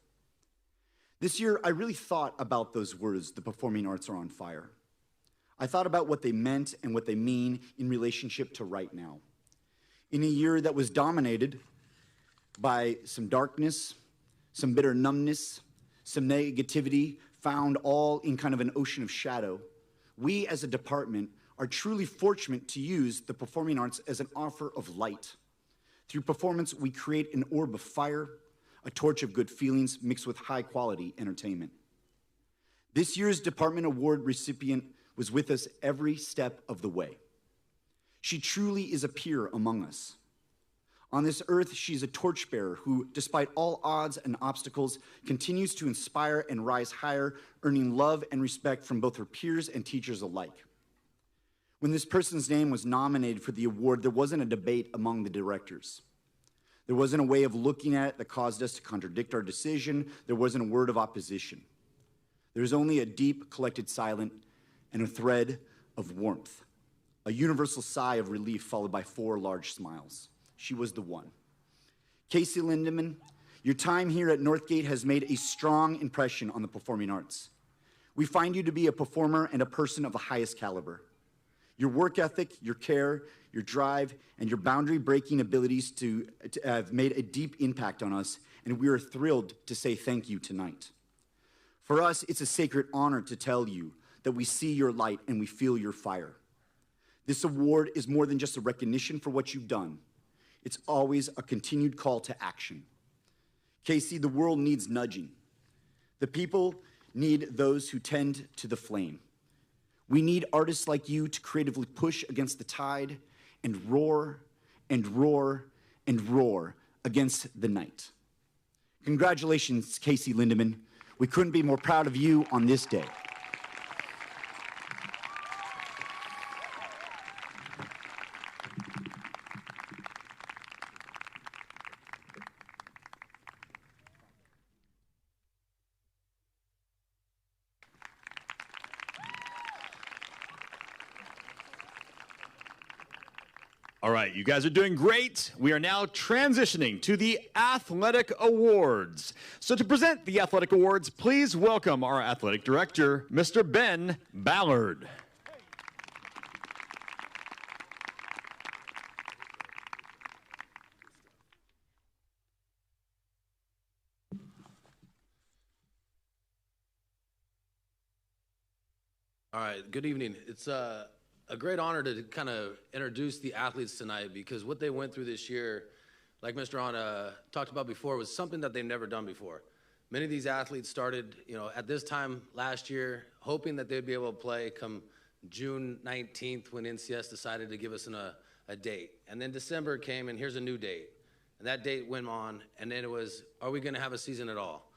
[SPEAKER 16] This year, I really thought about those words, "the performing arts are on fire." I thought about what they meant and what they mean in relationship to right now. In a year that was dominated by some darkness, some bitter numbness, some negativity, found all in kind of an ocean of shadow, we as a department are truly fortunate to use the performing arts as an offer of light. Through performance, we create an orb of fire, a torch of good feelings mixed with high-quality entertainment. This year's Department Award recipient was with us every step of the way. She truly is a peer among us. On this earth, she's a torchbearer who, despite all odds and obstacles, continues to inspire and rise higher, earning love and respect from both her peers and teachers alike. When this person's name was nominated for the award, there wasn't a debate among the directors. There wasn't a way of looking at it that caused us to contradict our decision. There wasn't a word of opposition. There was only a deep, collected silence and a thread of warmth, a universal sigh of relief followed by 4 large smiles. She was the one. Casey Lindemann, your time here at Northgate has made a strong impression on the performing arts. We find you to be a performer and a person of the highest caliber. Your work ethic, your care, your drive, and your boundary-breaking abilities to have made a deep impact on us, and we are thrilled to say thank you tonight. For us, it's a sacred honor to tell you that we see your light and we feel your fire. This award is more than just a recognition for what you've done. It's always a continued call to action. Casey, the world needs nudging. The people need those who tend to the flame. We need artists like you to creatively push against the tide and roar and roar and roar against the night. Congratulations, Casey Lindemann. We couldn't be more proud of you on this day.
[SPEAKER 4] All right, you guys are doing great. We are now transitioning to the Athletic Awards. So to present the Athletic Awards, please welcome our Athletic Director, Mr. Ben Ballard.
[SPEAKER 17] All right, good evening. It's a great honor to kind of introduce the athletes tonight because what they went through this year, like Mr. Anna talked about before, was something that they've never done before. Many of these athletes started, at this time last year, hoping that they'd be able to play come June 19th when NCS decided to give us a date. And then December came and here's a new date. And that date went on, and then it was, are we gonna have a season at all?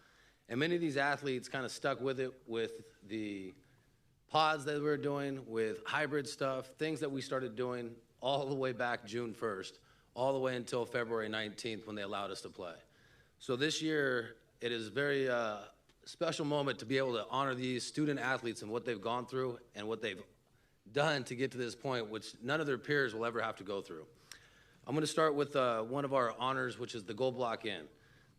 [SPEAKER 17] And many of these athletes kind of stuck with it with the pods that we were doing, with hybrid stuff, things that we started doing all the way back June 1st, all the way until February 19th when they allowed us to play. So this year, it is a very special moment to be able to honor these student athletes and what they've gone through and what they've done to get to this point, which none of their peers will ever have to go through. I'm gonna start with one of our honors, which is the Gold Block In.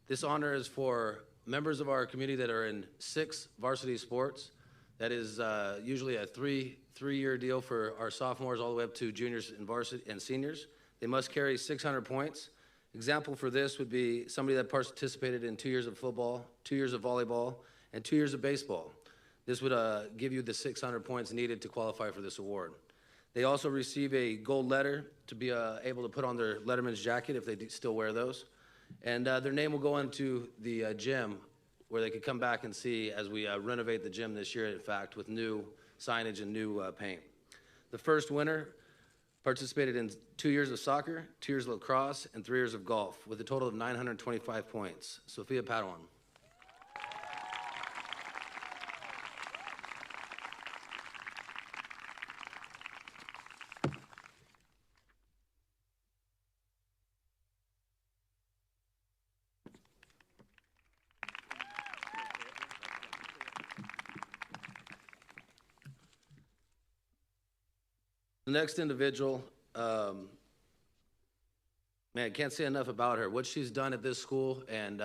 [SPEAKER 17] This honor is for members of our community that are in 6 varsity sports. That is usually a three-year deal for our sophomores all the way up to juniors and varsity and seniors. They must carry 600 points. Example for this would be somebody that participated in 2 years of football, 2 years of volleyball, and 2 years of baseball. This would give you the 600 points needed to qualify for this award. They also receive a gold letter to be able to put on their Letterman's jacket if they still wear those. And their name will go into the gym where they could come back and see as we renovate the gym this year, in fact, with new signage and new paint. The first winner participated in 2 years of soccer, 2 years of lacrosse, and 3 years of golf, with a total of 925 points. Sophia Padawan. The next individual, man, I can't say enough about her. What she's done at this school and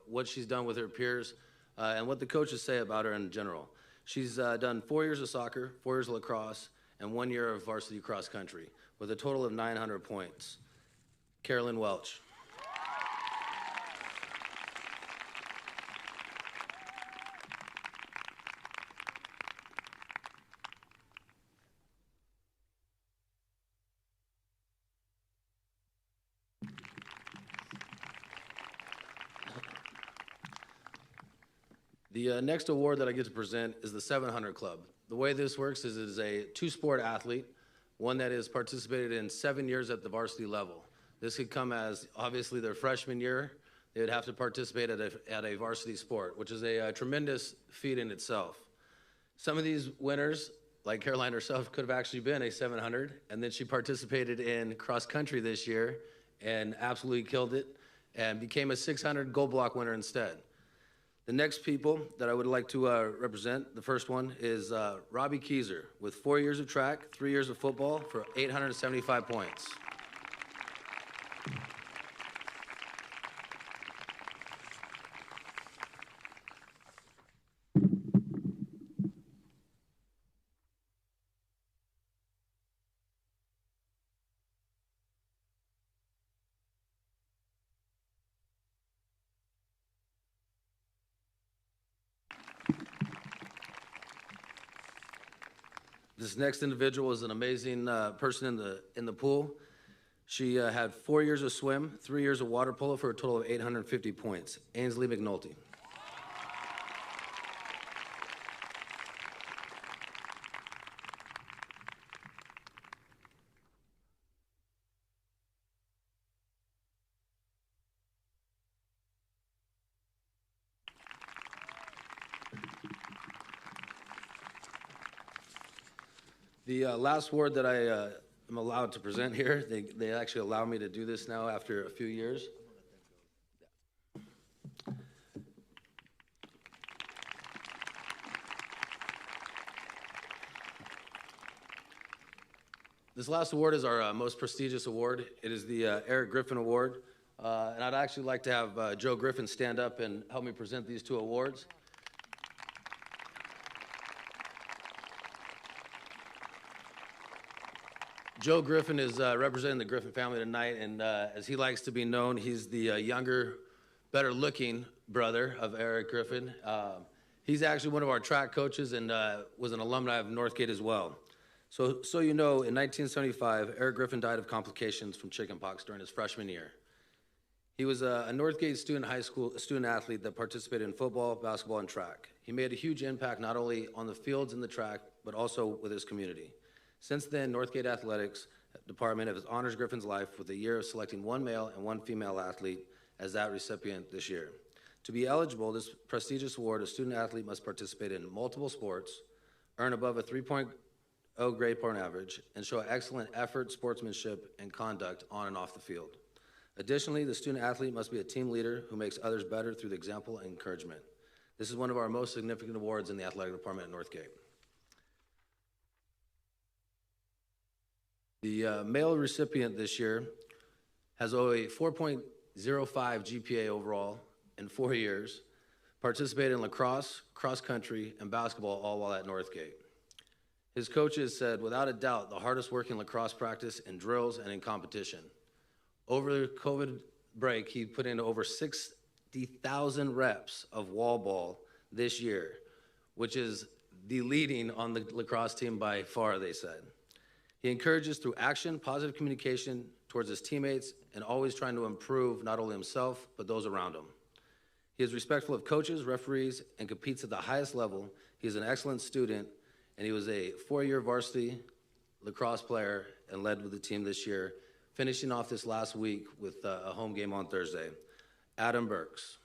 [SPEAKER 17] what she's done with her peers and what the coaches say about her in general. She's done 4 years of soccer, 4 years of lacrosse, and 1 year of varsity cross country with a total of 900 points. Carolyn Welch. The next award that I get to present is the 700 Club. The way this works is it is a 2-sport athlete, one that has participated in 7 years at the varsity level. This could come as, obviously, their freshman year. They would have to participate at a varsity sport, which is a tremendous feat in itself. Some of these winners, like Caroline herself, could have actually been a 700, and then she participated in cross country this year and absolutely killed it and became a 600 gold block winner instead. The next people that I would like to represent, the first one is Robbie Keyser with 4 years of track, 3 years of football for 875 points. This next individual is an amazing person in the pool. She had 4 years of swim, 3 years of water polo for a total of 850 points. Ainsley McNulty. The last award that I am allowed to present here, they actually allow me to do this now after a few years. This last award is our most prestigious award. It is the Eric Griffin Award. And I'd actually like to have Joe Griffin stand up and help me present these two awards. Joe Griffin is representing the Griffin family tonight, and as he likes to be known, he's the younger, better-looking brother of Eric Griffin. He's actually one of our track coaches and was an alumni of Northgate as well. So you know, in 1975, Eric Griffin died of complications from chickenpox during his freshman year. He was a Northgate high school student athlete that participated in football, basketball, and track. He made a huge impact not only on the fields and the track, but also with his community. Since then, Northgate Athletics Department has honors Griffin's life with a year of selecting one male and one female athlete as that recipient this year. To be eligible, this prestigious award, a student athlete must participate in multiple sports, earn above a 3.0 grade point average, and show excellent effort, sportsmanship, and conduct on and off the field. Additionally, the student athlete must be a team leader who makes others better through the example and encouragement. This is one of our most significant awards in the athletic department at Northgate. The male recipient this year has a 4.05 GPA overall in 4 years, participated in lacrosse, cross country, and basketball all while at Northgate. His coaches said, without a doubt, the hardest work in lacrosse practice, in drills, and in competition. Over the COVID break, he put in over 60,000 reps of wall ball this year, which is the leading on the lacrosse team by far, they said. He encourages through action, positive communication towards his teammates, and always trying to improve not only himself, but those around him. He is respectful of coaches, referees, and competes at the highest level. He is an excellent student, and he was a 4-year varsity lacrosse player and led with the team this year, finishing off this last week with a home game on Thursday. Adam Burks.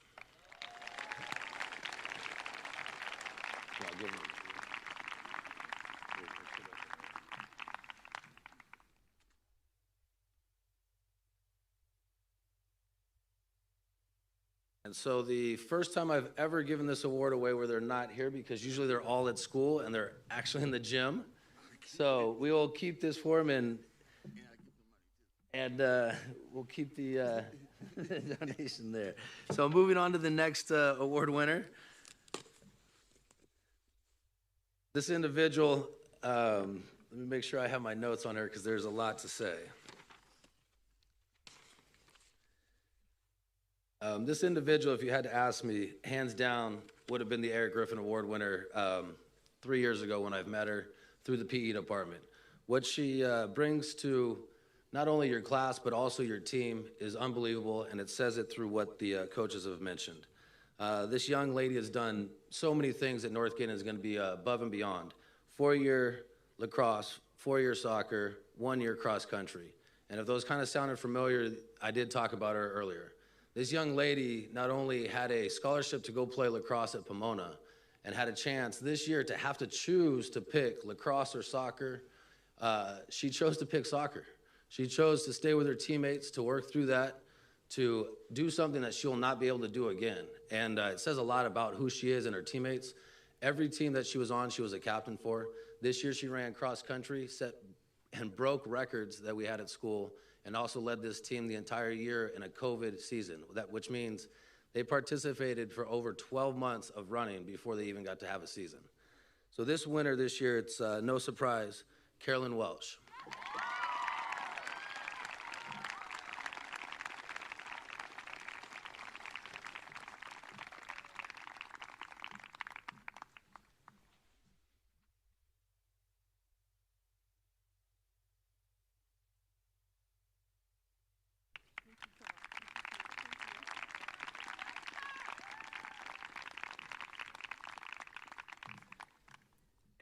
[SPEAKER 17] And so the first time I've ever given this award away where they're not here, because usually they're all at school and they're actually in the gym. So we will keep this for them and we'll keep the donation there. So moving on to the next award winner. This individual, let me make sure I have my notes on her because there's a lot to say. This individual, if you had to ask me, hands down would have been the Eric Griffin Award winner 3 years ago when I've met her through the PE department. What she brings to not only your class but also your team is unbelievable, and it says it through what the coaches have mentioned. This young lady has done so many things at Northgate and is going to be above and beyond. 4-year lacrosse, 4-year soccer, 1-year cross country. And if those kind of sounded familiar, I did talk about her earlier. This young lady not only had a scholarship to go play lacrosse at Pomona and had a chance this year to have to choose to pick lacrosse or soccer, she chose to pick soccer. She chose to stay with her teammates, to work through that, to do something that she'll not be able to do again. And it says a lot about who she is and her teammates. Every team that she was on, she was a captain for. This year she ran cross country, set and broke records that we had at school, and also led this team the entire year in a COVID season, which means they participated for over 12 months of running before they even got to have a season. So this winner this year, it's no surprise, Carolyn Welsh.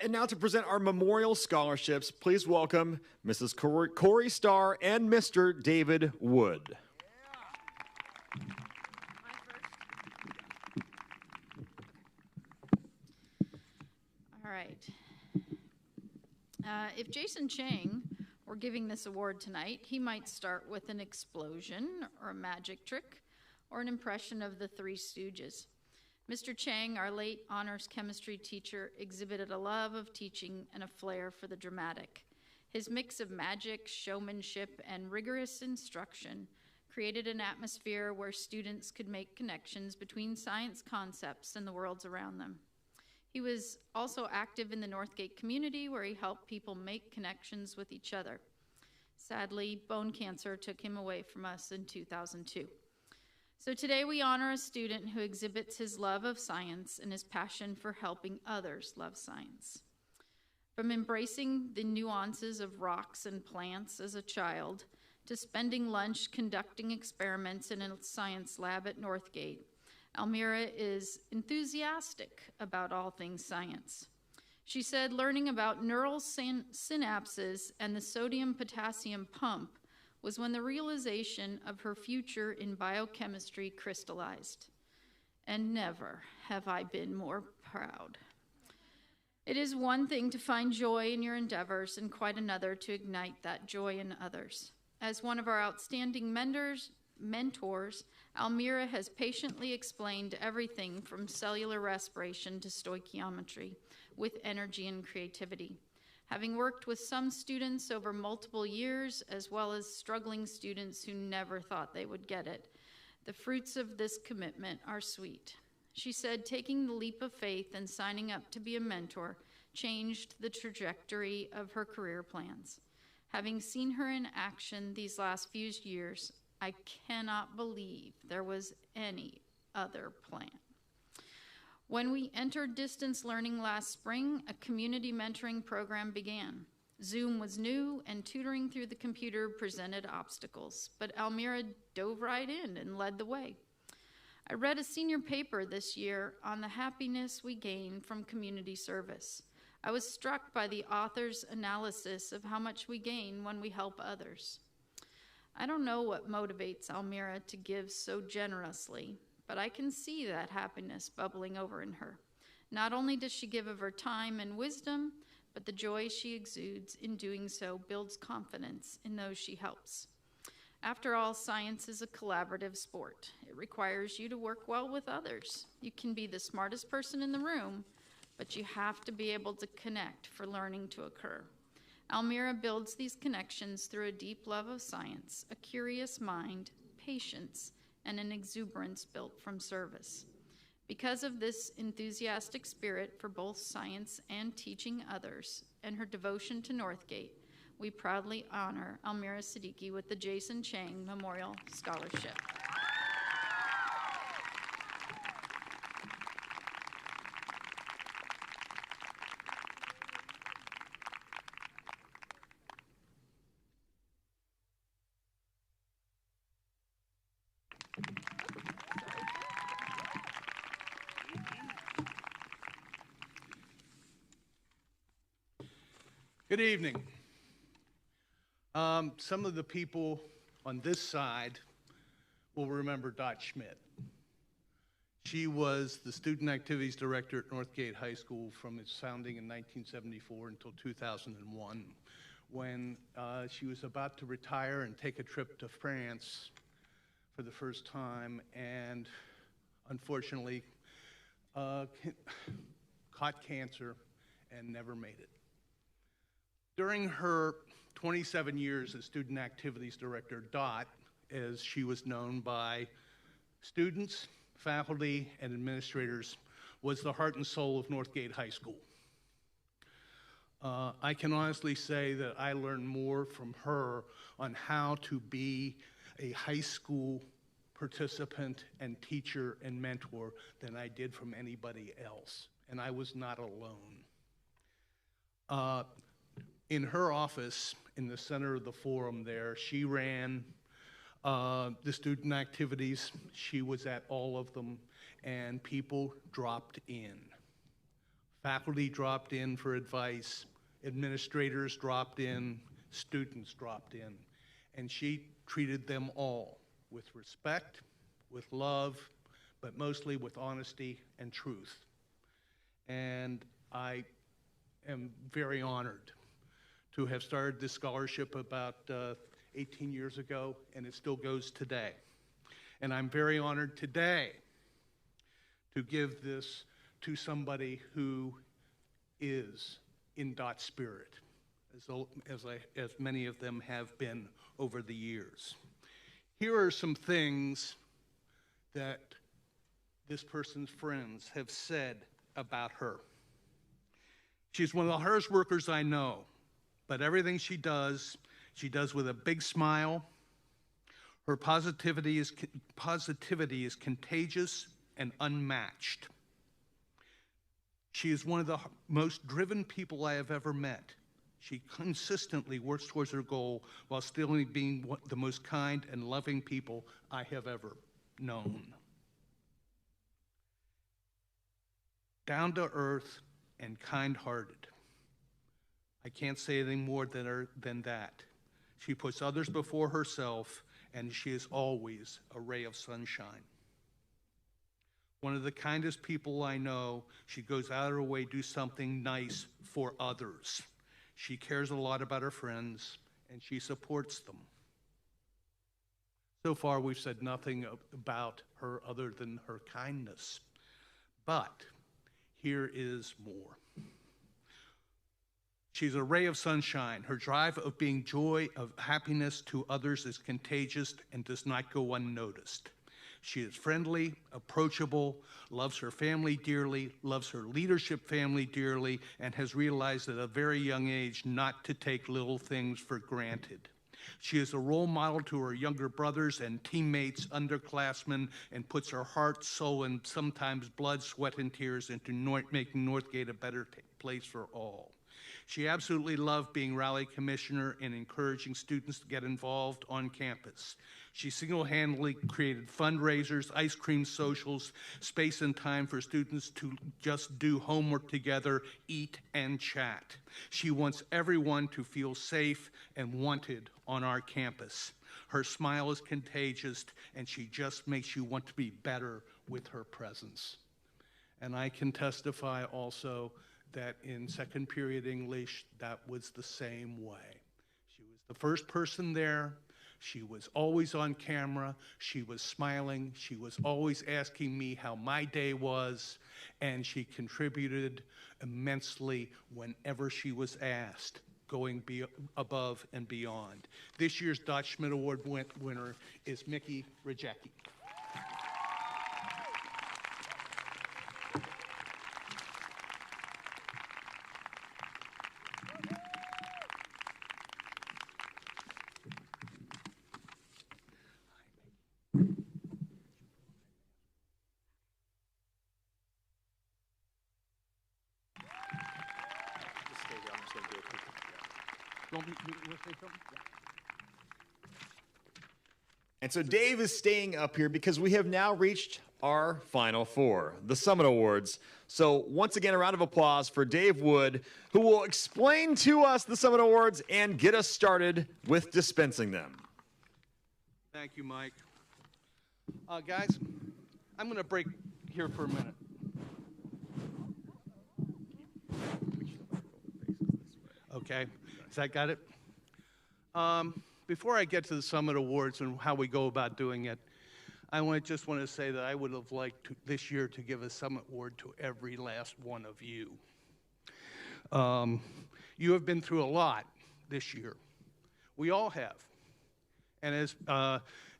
[SPEAKER 4] And now to present our memorial scholarships, please welcome Mrs. Corey Starr and Mr. David Wood.
[SPEAKER 12] All right. If Jason Chang were giving this award tonight, he might start with an explosion or a magic trick or an impression of the Three Stooges. Mr. Chang, our late honors chemistry teacher, exhibited a love of teaching and a flair for the dramatic. His mix of magic, showmanship, and rigorous instruction created an atmosphere where students could make connections between science concepts and the worlds around them. He was also active in the Northgate community, where he helped people make connections with each other. Sadly, bone cancer took him away from us in 2002. So today we honor a student who exhibits his love of science and his passion for helping others love science. From embracing the nuances of rocks and plants as a child, to spending lunch conducting experiments in a science lab at Northgate, Almira is enthusiastic about all things science. She said learning about neural synapses and the sodium-potassium pump was when the realization of her future in biochemistry crystallized. And never have I been more proud. It is one thing to find joy in your endeavors and quite another to ignite that joy in others. As one of our outstanding mentors, Almira has patiently explained everything from cellular respiration to stoichiometry with energy and creativity. Having worked with some students over multiple years, as well as struggling students who never thought they would get it, the fruits of this commitment are sweet. She said taking the leap of faith and signing up to be a mentor changed the trajectory of her career plans. Having seen her in action these last few years, I cannot believe there was any other plan. When we entered distance learning last spring, a community mentoring program began. Zoom was new, and tutoring through the computer presented obstacles, but Almira dove right in and led the way. I read a senior paper this year on the happiness we gain from community service. I was struck by the author's analysis of how much we gain when we help others. I don't know what motivates Almira to give so generously, but I can see that happiness bubbling over in her. Not only does she give of her time and wisdom, but the joy she exudes in doing so builds confidence in those she helps. After all, science is a collaborative sport. It requires you to work well with others. You can be the smartest person in the room, but you have to be able to connect for learning to occur. Almira builds these connections through a deep love of science, a curious mind, patience, and an exuberance built from service. Because of this enthusiastic spirit for both science and teaching others, and her devotion to Northgate, we proudly honor Almira Siddiqui with the Jason Chang Memorial Scholarship.
[SPEAKER 18] Good evening. Some of the people on this side will remember Dot Schmidt. She was the Student Activities Director at Northgate High School from its founding in 1974 until 2001, when she was about to retire and take a trip to France for the first time, and unfortunately caught cancer and never made it. During her 27 years as Student Activities Director, Dot, as she was known by students, faculty, and administrators, was the heart and soul of Northgate High School. I can honestly say that I learned more from her on how to be a high school participant and teacher and mentor than I did from anybody else, and I was not alone. In her office, in the center of the forum there, she ran the student activities. She was at all of them, and people dropped in. Faculty dropped in for advice, administrators dropped in, students dropped in, and she treated them all with respect, with love, but mostly with honesty and truth. And I am very honored to have started this scholarship about 18 years ago, and it still goes today. And I'm very honored today to give this to somebody who is in Dot's spirit, as many of them have been over the years. Here are some things that this person's friends have said about her. She's one of the hardest workers I know, but everything she does with a big smile. Her positivity is contagious and unmatched. She is one of the most driven people I have ever met. She consistently works towards her goal while still being the most kind and loving people I have ever known. Down to earth and kind-hearted. I can't say anything more than that. She puts others before herself, and she is always a ray of sunshine. One of the kindest people I know. She goes out of her way to do something nice for others. She cares a lot about her friends, and she supports them. So far, we've said nothing about her other than her kindness. But here is more. She's a ray of sunshine. Her drive of being joy, of happiness to others is contagious and does not go unnoticed. She is friendly, approachable, loves her family dearly, loves her leadership family dearly, and has realized at a very young age not to take little things for granted. She is a role model to her younger brothers and teammates, underclassmen, and puts her heart, soul, and sometimes blood, sweat, and tears into making Northgate a better place for all. She absolutely loved being rally commissioner and encouraging students to get involved on campus. She single-handedly created fundraisers, ice cream socials, space and time for students to just do homework together, eat, and chat. She wants everyone to feel safe and wanted on our campus. Her smile is contagious, and she just makes you want to be better with her presence. And I can testify also that in second period English, that was the same way. She was the first person there. She was always on camera. She was smiling. She was always asking me how my day was, and she contributed immensely whenever she was asked, going above and beyond. This year's Dot Schmidt Award winner is Mickey Rajecki.
[SPEAKER 4] And so Dave is staying up here because we have now reached our final four, the Summit Awards. So once again, a round of applause for Dave Wood, who will explain to us the Summit Awards and get us started with dispensing them.
[SPEAKER 18] Thank you, Mike. Guys, I'm going to break here for a minute. Okay, has that got it? Before I get to the Summit Awards and how we go about doing it, I just want to say that I would have liked this year to give a Summit Award to every last one of you. You have been through a lot this year. We all have. And as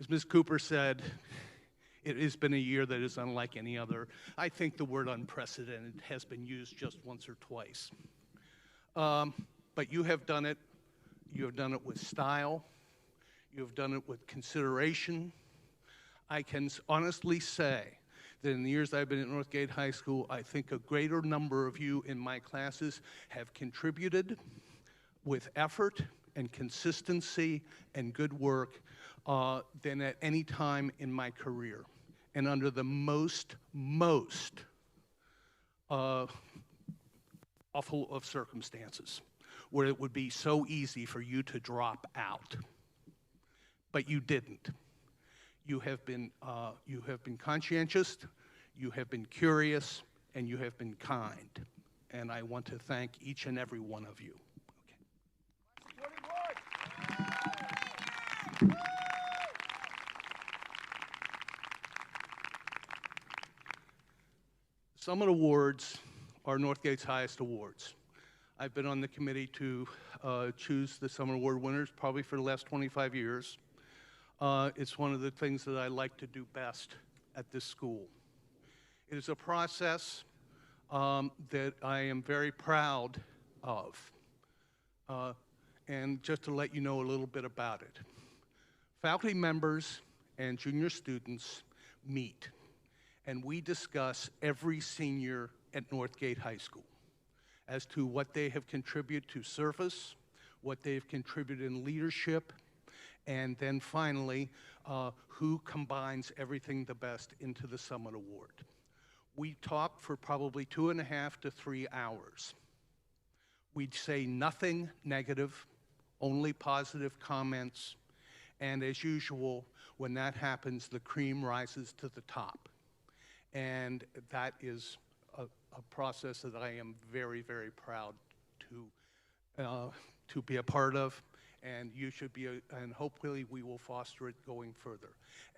[SPEAKER 18] Ms. Cooper said, it has been a year that is unlike any other. I think the word unprecedented has been used just once or twice. But you have done it. You have done it with style. You have done it with consideration. I can honestly say that in the years I've been at Northgate High School, I think a greater number of you in my classes have contributed with effort and consistency and good work than at any time in my career. And under the most awful of circumstances, where it would be so easy for you to drop out. But you didn't. You have been conscientious, you have been curious, and you have been kind. And I want to thank each and every one of you. Okay. Summit Awards are Northgate's highest awards. I've been on the committee to choose the Summer Award winners probably for the last 25 years. It's one of the things that I like to do best at this school. It is a process that I am very proud of. And just to let you know a little bit about it. Faculty members and junior students meet, and we discuss every senior at Northgate High School as to what they have contributed to service, what they've contributed in leadership, and then finally, who combines everything the best into the Summit Award. We talked for probably 2.5 to 3 hours. We'd say nothing negative, only positive comments, and as usual, when that happens, the cream rises to the top. And that is a process that I am very, very proud to be a part of, and you should be, and hopefully we will foster it going further.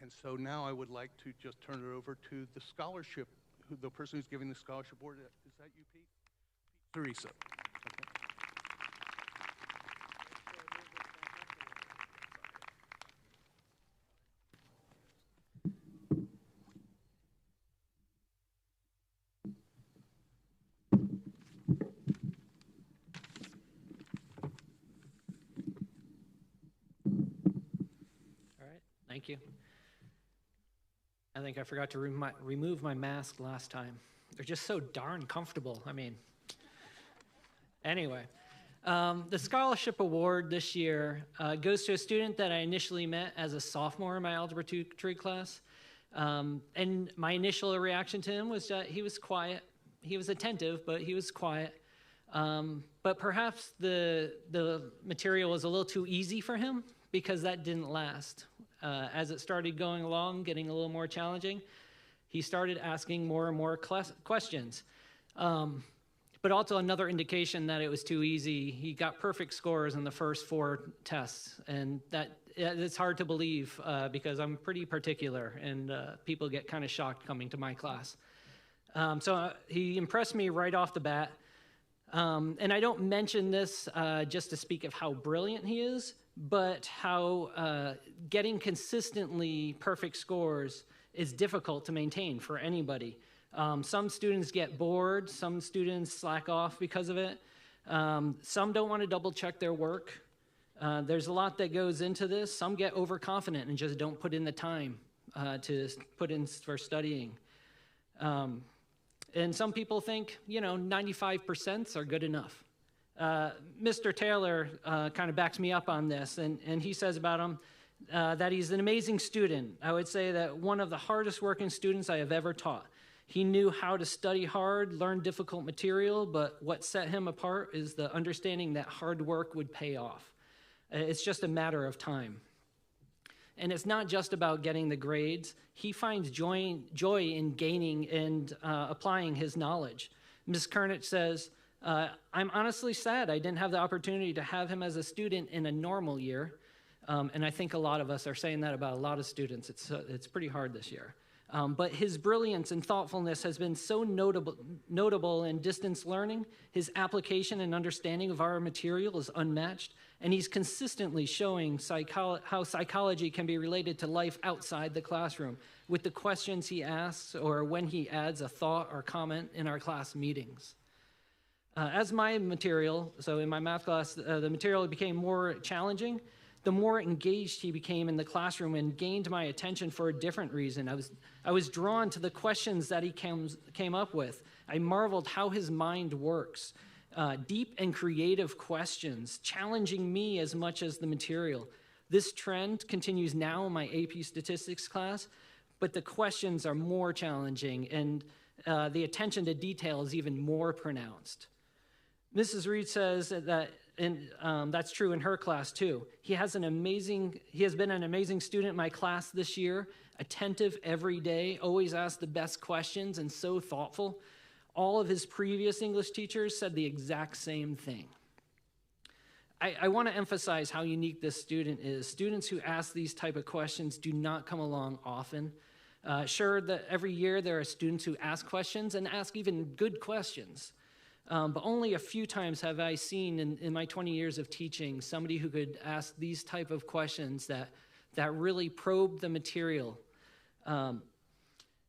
[SPEAKER 18] And so now I would like to just turn it over to the scholarship, the person who's giving the scholarship award. Is that you, Pete? Teresa.
[SPEAKER 7] Thank you. I think I forgot to remove my mask last time. They're just so darn comfortable. I mean, anyway. The scholarship award this year goes to a student that I initially met as a sophomore in my Algebra 2 class. And my initial reaction to him was that he was quiet. He was attentive, but he was quiet. But perhaps the material was a little too easy for him because that didn't last. As it started going along, getting a little more challenging, he started asking more and more questions. But also another indication that it was too easy, he got perfect scores in the first 4 tests. And it's hard to believe because I'm pretty particular and people get kind of shocked coming to my class. So he impressed me right off the bat. And I don't mention this just to speak of how brilliant he is, but how getting consistently perfect scores is difficult to maintain for anybody. Some students get bored, some students slack off because of it. Some don't want to double check their work. There's a lot that goes into this. Some get overconfident and just don't put in the time to put in for studying. And some people think, 95% are good enough. Mr. Taylor kind of backs me up on this, and he says about him that he's an amazing student. I would say that one of the hardest working students I have ever taught. He knew how to study hard, learn difficult material, but what set him apart is the understanding that hard work would pay off. It's just a matter of time. And it's not just about getting the grades. He finds joy in gaining and applying his knowledge. Ms. Kernich says, I'm honestly sad I didn't have the opportunity to have him as a student in a normal year. And I think a lot of us are saying that about a lot of students. It's pretty hard this year. But his brilliance and thoughtfulness has been so notable in distance learning. His application and understanding of our material is unmatched. And he's consistently showing how psychology can be related to life outside the classroom with the questions he asks or when he adds a thought or comment in our class meetings. As my material, so in my math class, the material became more challenging, the more engaged he became in the classroom and gained my attention for a different reason. I was drawn to the questions that he came up with. I marveled how his mind works. Deep and creative questions, challenging me as much as the material. This trend continues now in my AP statistics class, but the questions are more challenging and the attention to detail is even more pronounced. Mrs. Reed says that, and that's true in her class too. He has been an amazing student in my class this year, attentive every day, always asks the best questions and so thoughtful. All of his previous English teachers said the exact same thing. I want to emphasize how unique this student is. Students who ask these type of questions do not come along often. Sure, that every year there are students who ask questions and ask even good questions. But only a few times have I seen in my 20 years of teaching somebody who could ask these type of questions that really probe the material.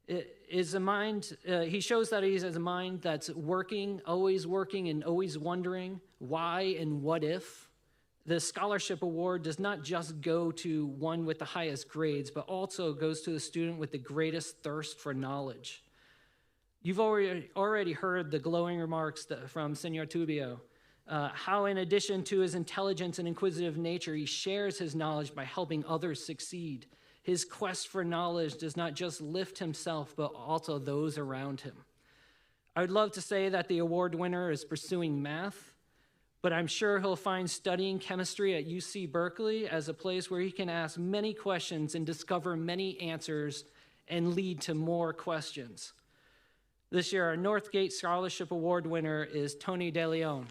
[SPEAKER 7] He shows that he has a mind that's working and always wondering why and what if. The scholarship award does not just go to one with the highest grades, but also goes to the student with the greatest thirst for knowledge. You've already heard the glowing remarks from Senor Tubio, how in addition to his intelligence and inquisitive nature, he shares his knowledge by helping others succeed. His quest for knowledge does not just lift himself, but also those around him. I would love to say that the award winner is pursuing math, but I'm sure he'll find studying chemistry at UC Berkeley as a place where he can ask many questions and discover many answers and lead to more questions. This year, our Northgate Scholarship Award winner is Tony De Leon.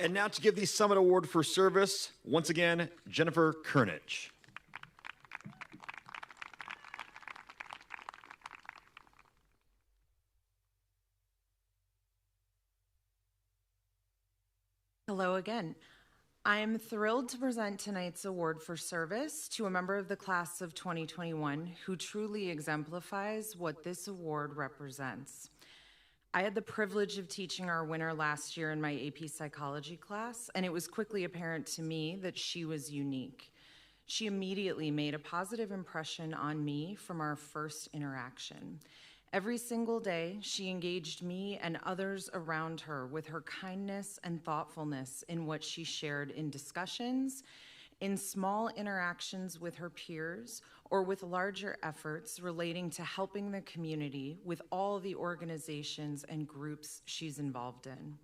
[SPEAKER 4] And now to give the Summit Award for Service, once again, Jennifer Kernich.
[SPEAKER 14] Hello again. I am thrilled to present tonight's award for service to a member of the class of 2021 who truly exemplifies what this award represents. I had the privilege of teaching our winner last year in my AP Psychology class, and it was quickly apparent to me that she was unique. She immediately made a positive impression on me from our first interaction. Every single day, she engaged me and others around her with her kindness and thoughtfulness in what she shared in discussions, in small interactions with her peers, or with larger efforts relating to helping the community with all the organizations and groups she's involved in.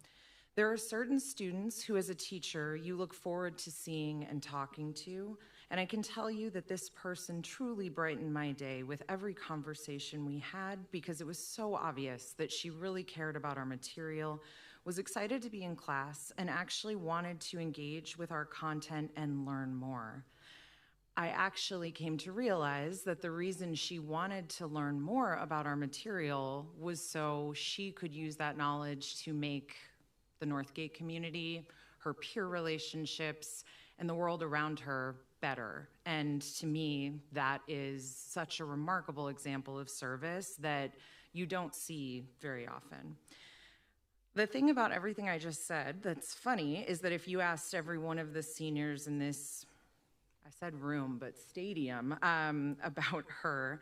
[SPEAKER 14] There are certain students who, as a teacher, you look forward to seeing and talking to, and I can tell you that this person truly brightened my day with every conversation we had because it was so obvious that she really cared about our material, was excited to be in class, and actually wanted to engage with our content and learn more. I actually came to realize that the reason she wanted to learn more about our material was so she could use that knowledge to make the Northgate community, her peer relationships, and the world around her better. And to me, that is such a remarkable example of service that you don't see very often. The thing about everything I just said that's funny is that if you asked every one of the seniors in this, I said room, but stadium, about her,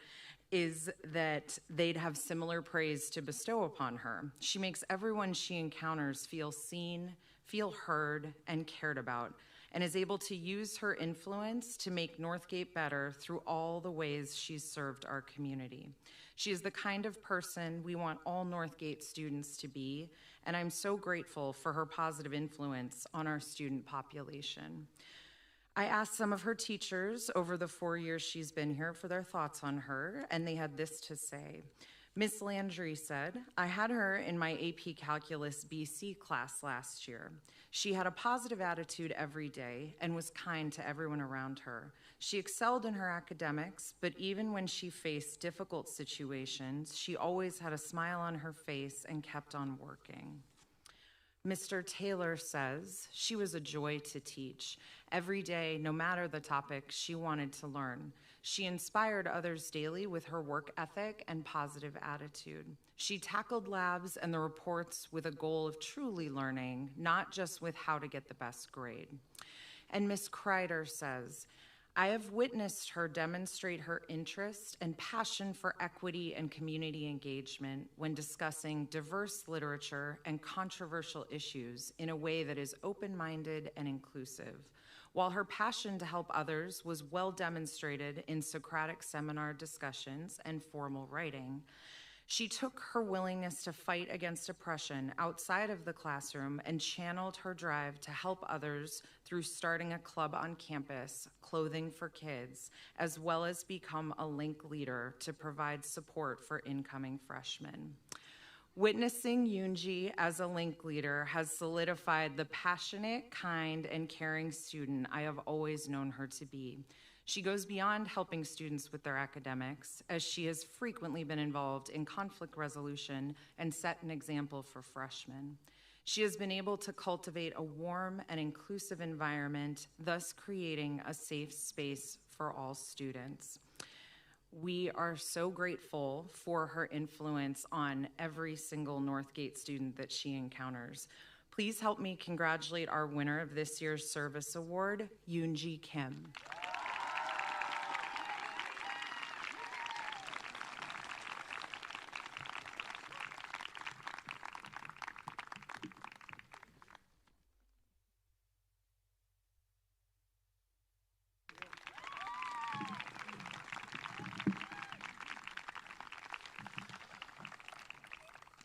[SPEAKER 14] is that they'd have similar praise to bestow upon her. She makes everyone she encounters feel seen, feel heard, and cared about, and is able to use her influence to make Northgate better through all the ways she's served our community. She is the kind of person we want all Northgate students to be, and I'm so grateful for her positive influence on our student population. I asked some of her teachers over the 4 years she's been here for their thoughts on her, and they had this to say. Miss Landry said, I had her in my AP Calculus BC class last year. She had a positive attitude every day and was kind to everyone around her. She excelled in her academics, but even when she faced difficult situations, she always had a smile on her face and kept on working. Mr. Taylor says she was a joy to teach. Every day, no matter the topic, she wanted to learn. She inspired others daily with her work ethic and positive attitude. She tackled labs and the reports with a goal of truly learning, not just with how to get the best grade. And Ms. Kreider says, I have witnessed her demonstrate her interest and passion for equity and community engagement when discussing diverse literature and controversial issues in a way that is open-minded and inclusive, while her passion to help others was well demonstrated in Socratic seminar discussions and formal writing. She took her willingness to fight against oppression outside of the classroom and channeled her drive to help others through starting a club on campus, Clothing for Kids, as well as become a link leader to provide support for incoming freshmen. Witnessing Yoonji as a link leader has solidified the passionate, kind, and caring student I have always known her to be. She goes beyond helping students with their academics, as she has frequently been involved in conflict resolution and set an example for freshmen. She has been able to cultivate a warm and inclusive environment, thus creating a safe space for all students. We are so grateful for her influence on every single Northgate student that she encounters. Please help me congratulate our winner of this year's service award, Yoonji Kim.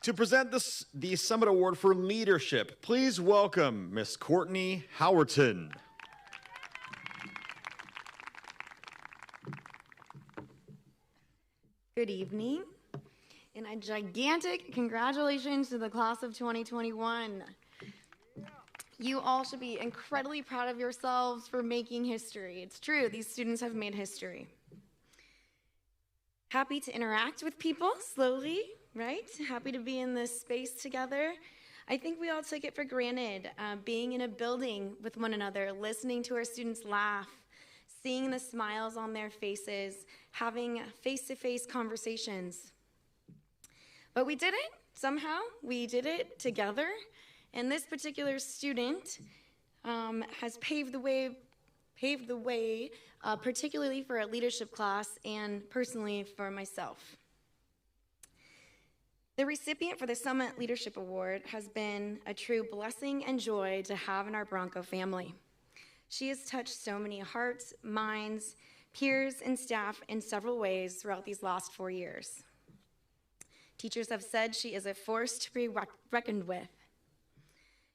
[SPEAKER 4] To present the Summit Award for Leadership, please welcome Miss Courtney Howerton.
[SPEAKER 19] Good evening, and a gigantic congratulations to the class of 2021. You all should be incredibly proud of yourselves for making history. It's true, these students have made history. Happy to interact with people slowly, right? Happy to be in this space together. I think we all take it for granted, being in a building with one another, listening to our students laugh, seeing the smiles on their faces, having face-to-face conversations. But we did it, somehow. We did it together. And this particular student has paved the way, particularly for a leadership class and personally for myself. The recipient for the Summit Leadership Award has been a true blessing and joy to have in our Bronco family. She has touched so many hearts, minds, peers, and staff in several ways throughout these last 4 years. Teachers have said she is a force to be reckoned with.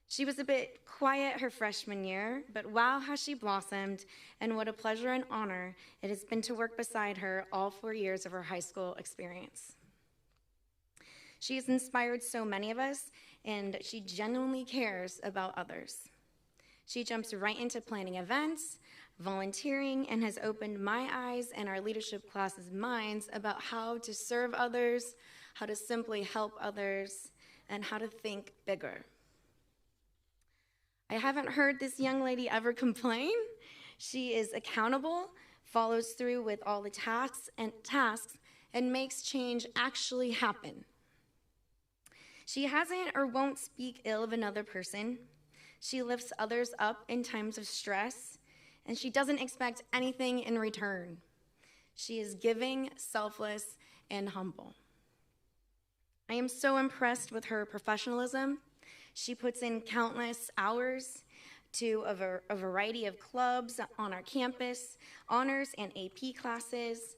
[SPEAKER 19] She was a bit quiet her freshman year, but wow, how she blossomed, and what a pleasure and honor it has been to work beside her all 4 years of her high school experience. She has inspired so many of us, and she genuinely cares about others. She jumps right into planning events, volunteering, and has opened my eyes and our leadership class's minds about how to serve others, how to simply help others, and how to think bigger. I haven't heard this young lady ever complain. She is accountable, follows through with all the tasks, and makes change actually happen. She hasn't or won't speak ill of another person. She lifts others up in times of stress, and she doesn't expect anything in return. She is giving, selfless, and humble. I am so impressed with her professionalism. She puts in countless hours to a variety of clubs on our campus, honors and AP classes,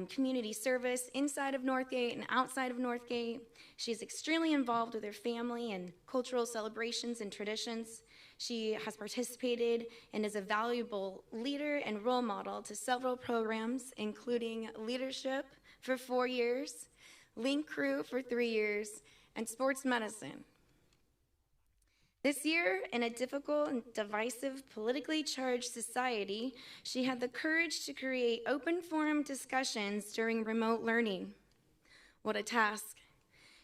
[SPEAKER 19] community service inside of Northgate and outside of Northgate. She's extremely involved with her family and cultural celebrations and traditions. She has participated and is a valuable leader and role model to several programs, including leadership for 4 years, Link Crew for 3 years, and sports medicine. This year, in a difficult and divisive, politically charged society, she had the courage to create open forum discussions during remote learning. What a task.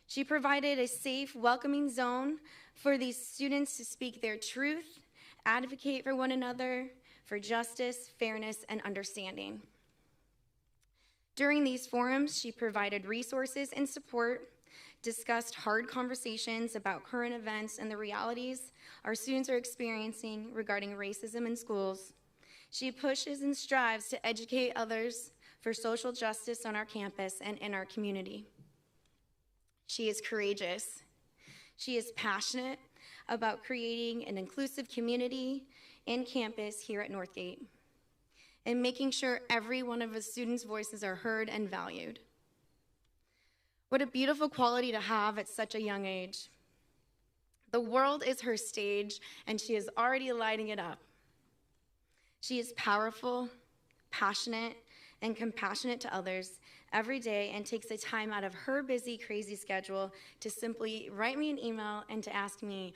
[SPEAKER 19] She provided a safe, welcoming zone for these students to speak their truth, advocate for one another, for justice, fairness, and understanding. During these forums, she provided resources and support, discussed hard conversations about current events and the realities our students are experiencing regarding racism in schools. She pushes and strives to educate others for social justice on our campus and in our community. She is courageous. She is passionate about creating an inclusive community in campus here at Northgate and making sure every one of the students' voices are heard and valued. What a beautiful quality to have at such a young age. The world is her stage, and she is already lighting it up. She is powerful, passionate, and compassionate to others every day and takes the time out of her busy, crazy schedule to simply write me an email and to ask me,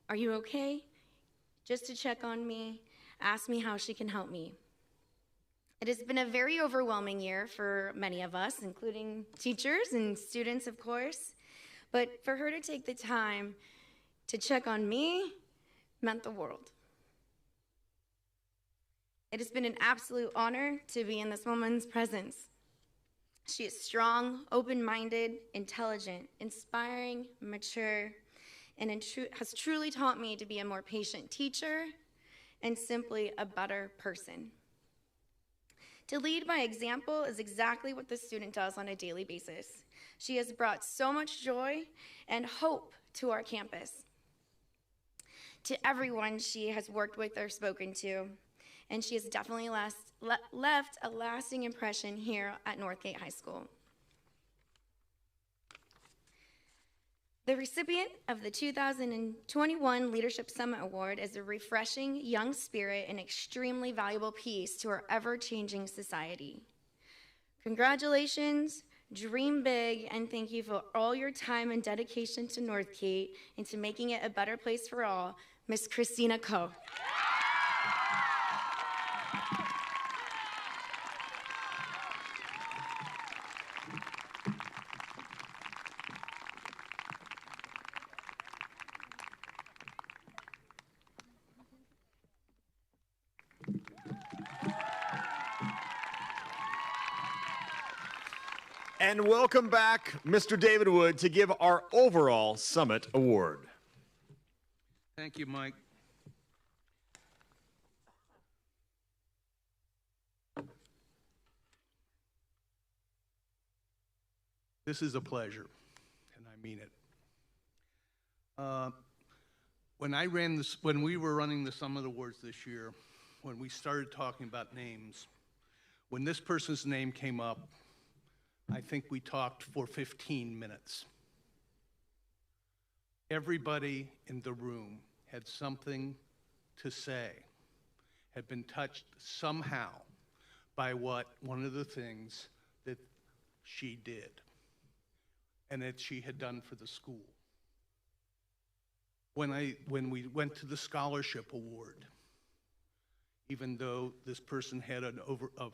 [SPEAKER 19] "Are you okay?" Just to check on me, ask me how she can help me. It has been a very overwhelming year for many of us, including teachers and students, of course. But for her to take the time to check on me meant the world. It has been an absolute honor to be in this woman's presence. She is strong, open-minded, intelligent, inspiring, mature, and has truly taught me to be a more patient teacher and simply a better person. To lead by example is exactly what this student does on a daily basis. She has brought so much joy and hope to our campus, to everyone she has worked with or spoken to, and she has definitely left a lasting impression here at Northgate High School. The recipient of the 2021 Leadership Summit Award is a refreshing young spirit and extremely valuable piece to our ever-changing society. Congratulations, dream big, and thank you for all your time and dedication to Northgate and to making it a better place for all, Miss Christina Coe.
[SPEAKER 20] And welcome back, Mr. David Wood, to give our overall Summit Award.
[SPEAKER 18] Thank you, Mike. This is a pleasure, and I mean it. When we were running the Summit Awards this year, when we started talking about names, when this person's name came up, I think we talked for 15 minutes. Everybody in the room had something to say, had been touched somehow by one of the things that she did and that she had done for the school. When we went to the scholarship award, even though this person had an over a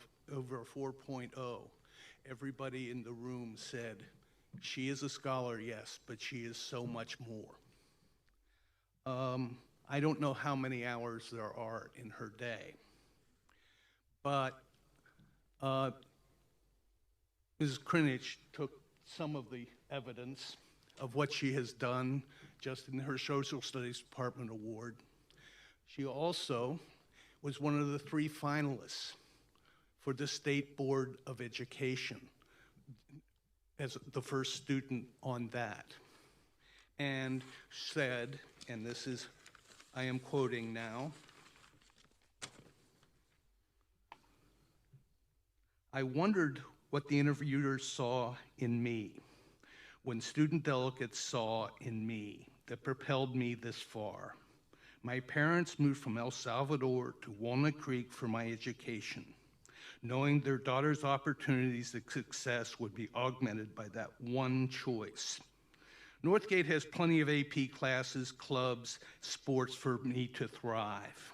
[SPEAKER 18] 4.0, everybody in the room said, she is a scholar, yes, but she is so much more. I don't know how many hours there are in her day, but Mrs. Krinich took some of the evidence of what she has done just in her Social Studies Department Award. She also was one of the 3 finalists for the State Board of Education as the first student on that, and said, and this is, I am quoting now, "I wondered what the interviewers saw in me, when student delegates saw in me that propelled me this far. My parents moved from El Salvador to Walnut Creek for my education, knowing their daughter's opportunities of success would be augmented by that one choice. Northgate has plenty of AP classes, clubs, sports for me to thrive.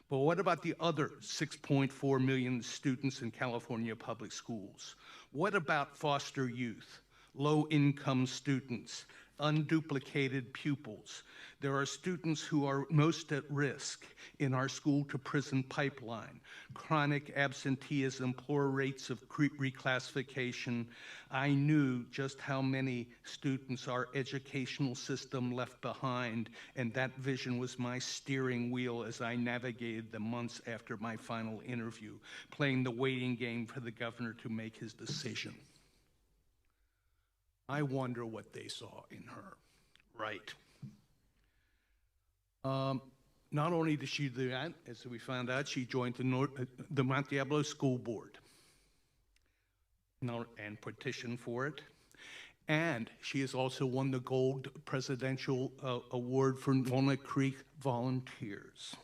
[SPEAKER 18] But what about the other 6.4 million students in California public schools? What about foster youth, low-income students, unduplicated pupils? There are students who are most at risk in our school-to-prison pipeline, chronic absenteeism, poor rates of reclassification. I knew just how many students our educational system left behind, and that vision was my steering wheel as I navigated the months after my final interview, playing the waiting game for the governor to make his decision." I wonder what they saw in her. Right. Not only did she do that, as we found out, she joined the Mount Diablo School Board and petitioned for it. And she has also won the Gold Presidential Award for Walnut Creek Volunteers.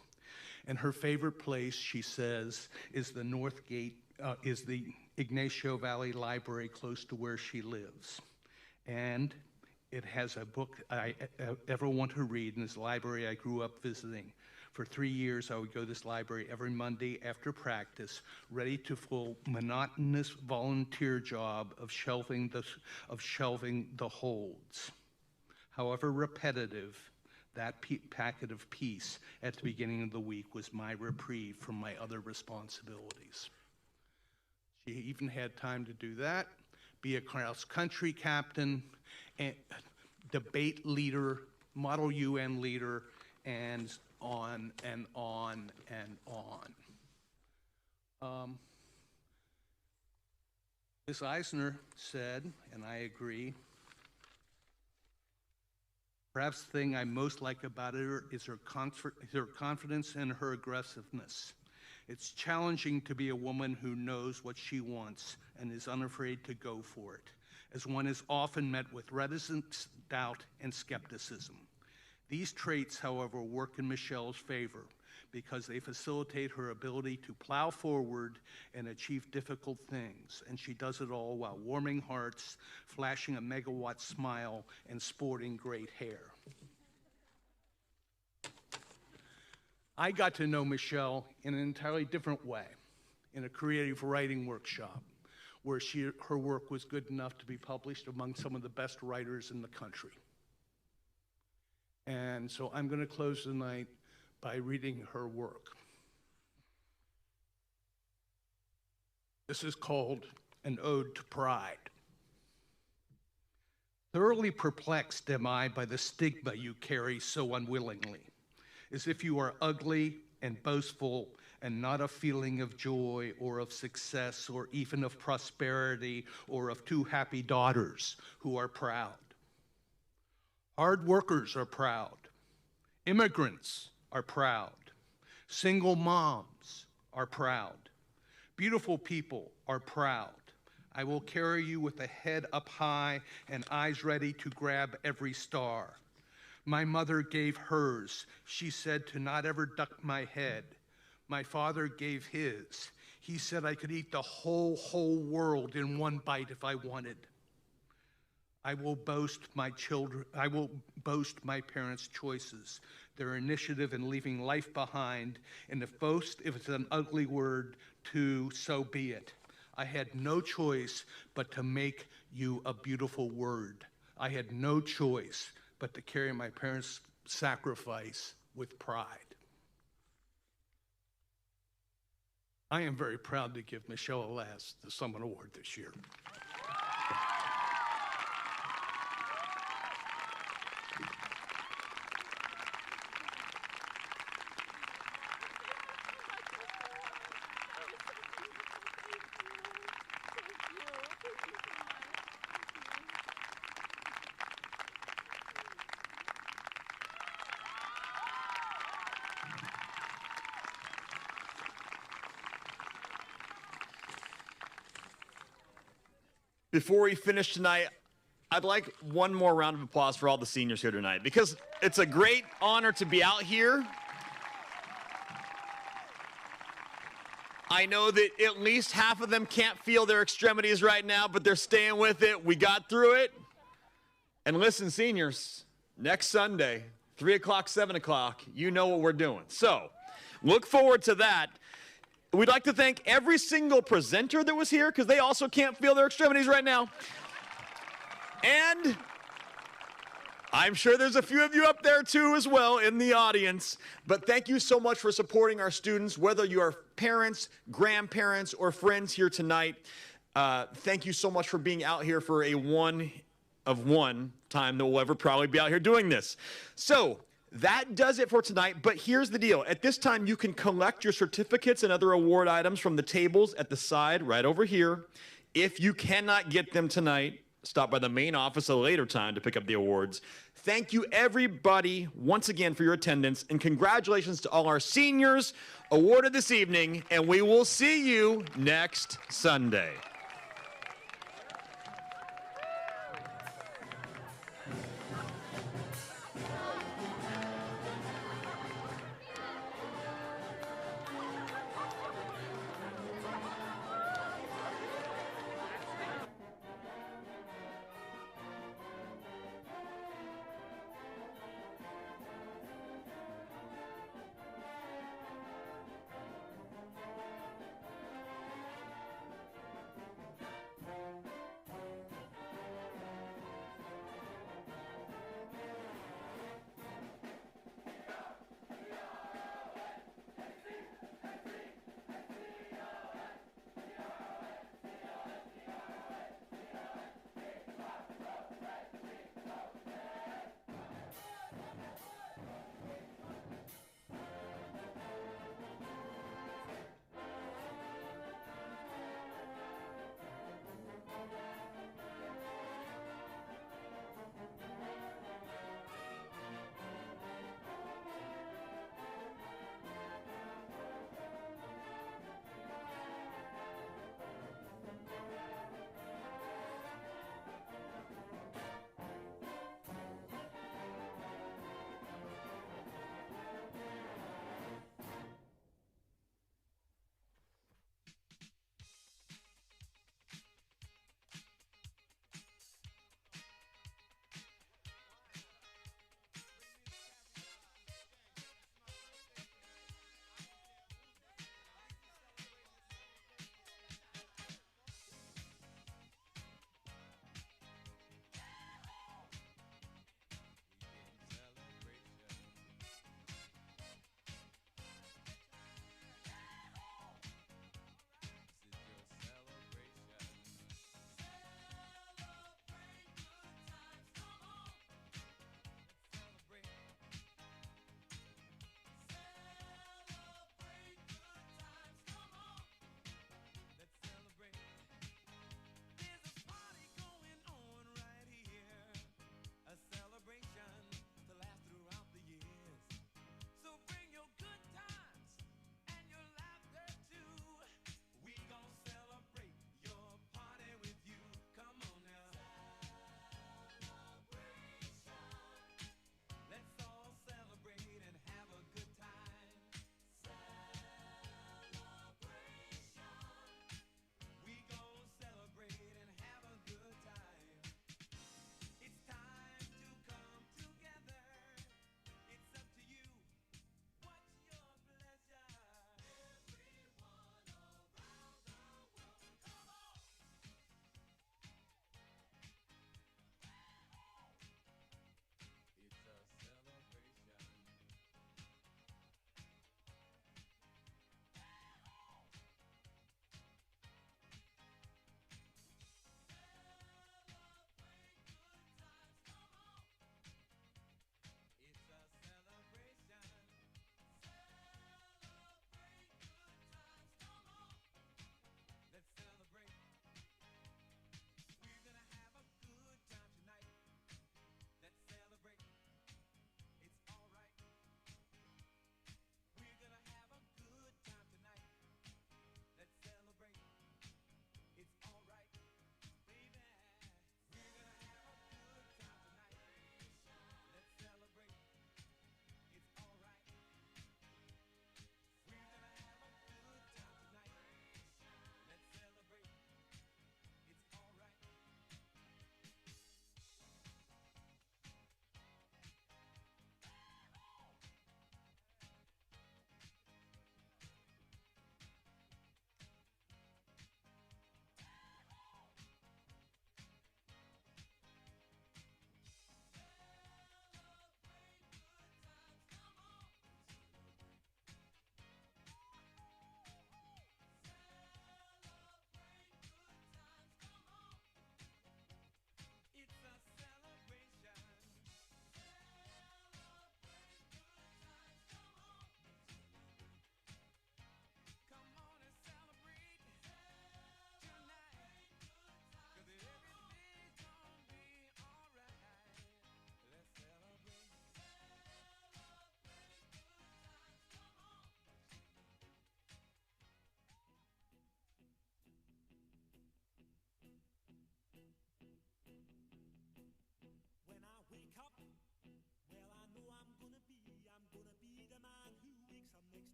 [SPEAKER 18] And her favorite place, she says, is the Northgate, is the Ignacio Valley Library close to where she lives. And it has a book I ever want to read in this library I grew up visiting. For 3 years, I would go to this library every Monday after practice, ready to full monotonous volunteer job of shelving the holds. However repetitive, that packet of peace at the beginning of the week was my reprieve from my other responsibilities. She even had time to do that, be a cross-country captain, and debate leader, model UN leader, and on and on and on. Ms. Eisner said, and I agree, perhaps the thing I most like about her is her confidence and her aggressiveness. It's challenging to be a woman who knows what she wants and is unafraid to go for it, as one is often met with reticence, doubt, and skepticism. These traits, however, work in Michelle's favor because they facilitate her ability to plow forward and achieve difficult things, and she does it all while warming hearts, flashing a megawatt smile, and sporting great hair. I got to know Michelle in an entirely different way, in a creative writing workshop, where her work was good enough to be published among some of the best writers in the country. And so I'm going to close the night by reading her work. This is called An Ode to Pride. Thoroughly perplexed am I by the stigma you carry so unwillingly, as if you are ugly and boastful and not a feeling of joy or of success or even of prosperity or of two happy daughters who are proud. Hard workers are proud. Immigrants are proud. Single moms are proud. Beautiful people are proud. I will carry you with a head up high and eyes ready to grab every star. My mother gave hers. She said to not ever duck my head. My father gave his. He said I could eat the whole world in one bite if I wanted. I will boast my parents' choices, their initiative in leaving life behind, and if boast, if it's an ugly word, too, so be it. I had no choice but to make you a beautiful word. I had no choice but to carry my parents' sacrifice with pride. I am very proud to give Michelle Alas the Summit Award this year.
[SPEAKER 20] Before we finish tonight, I'd like one more round of applause for all the seniors here tonight, because it's a great honor to be out here. I know that at least half of them can't feel their extremities right now, but they're staying with it. We got through it. And listen, seniors, next Sunday, 3 o'clock, 7 o'clock, you know what we're doing. So look forward to that. We'd like to thank every single presenter that was here, because they also can't feel their extremities right now. And I'm sure there's a few of you up there too as well in the audience. But thank you so much for supporting our students, whether you are parents, grandparents, or friends here tonight. Thank you so much for being out here for a one of one time that we'll ever probably be out here doing this. So that does it for tonight, but here's the deal. At this time, you can collect your certificates and other award items from the tables at the side right over here. If you cannot get them tonight, stop by the main office at a later time to pick up the awards. Thank you, everybody, once again for your attendance, and congratulations to all our seniors awarded this evening, and we will see you next Sunday.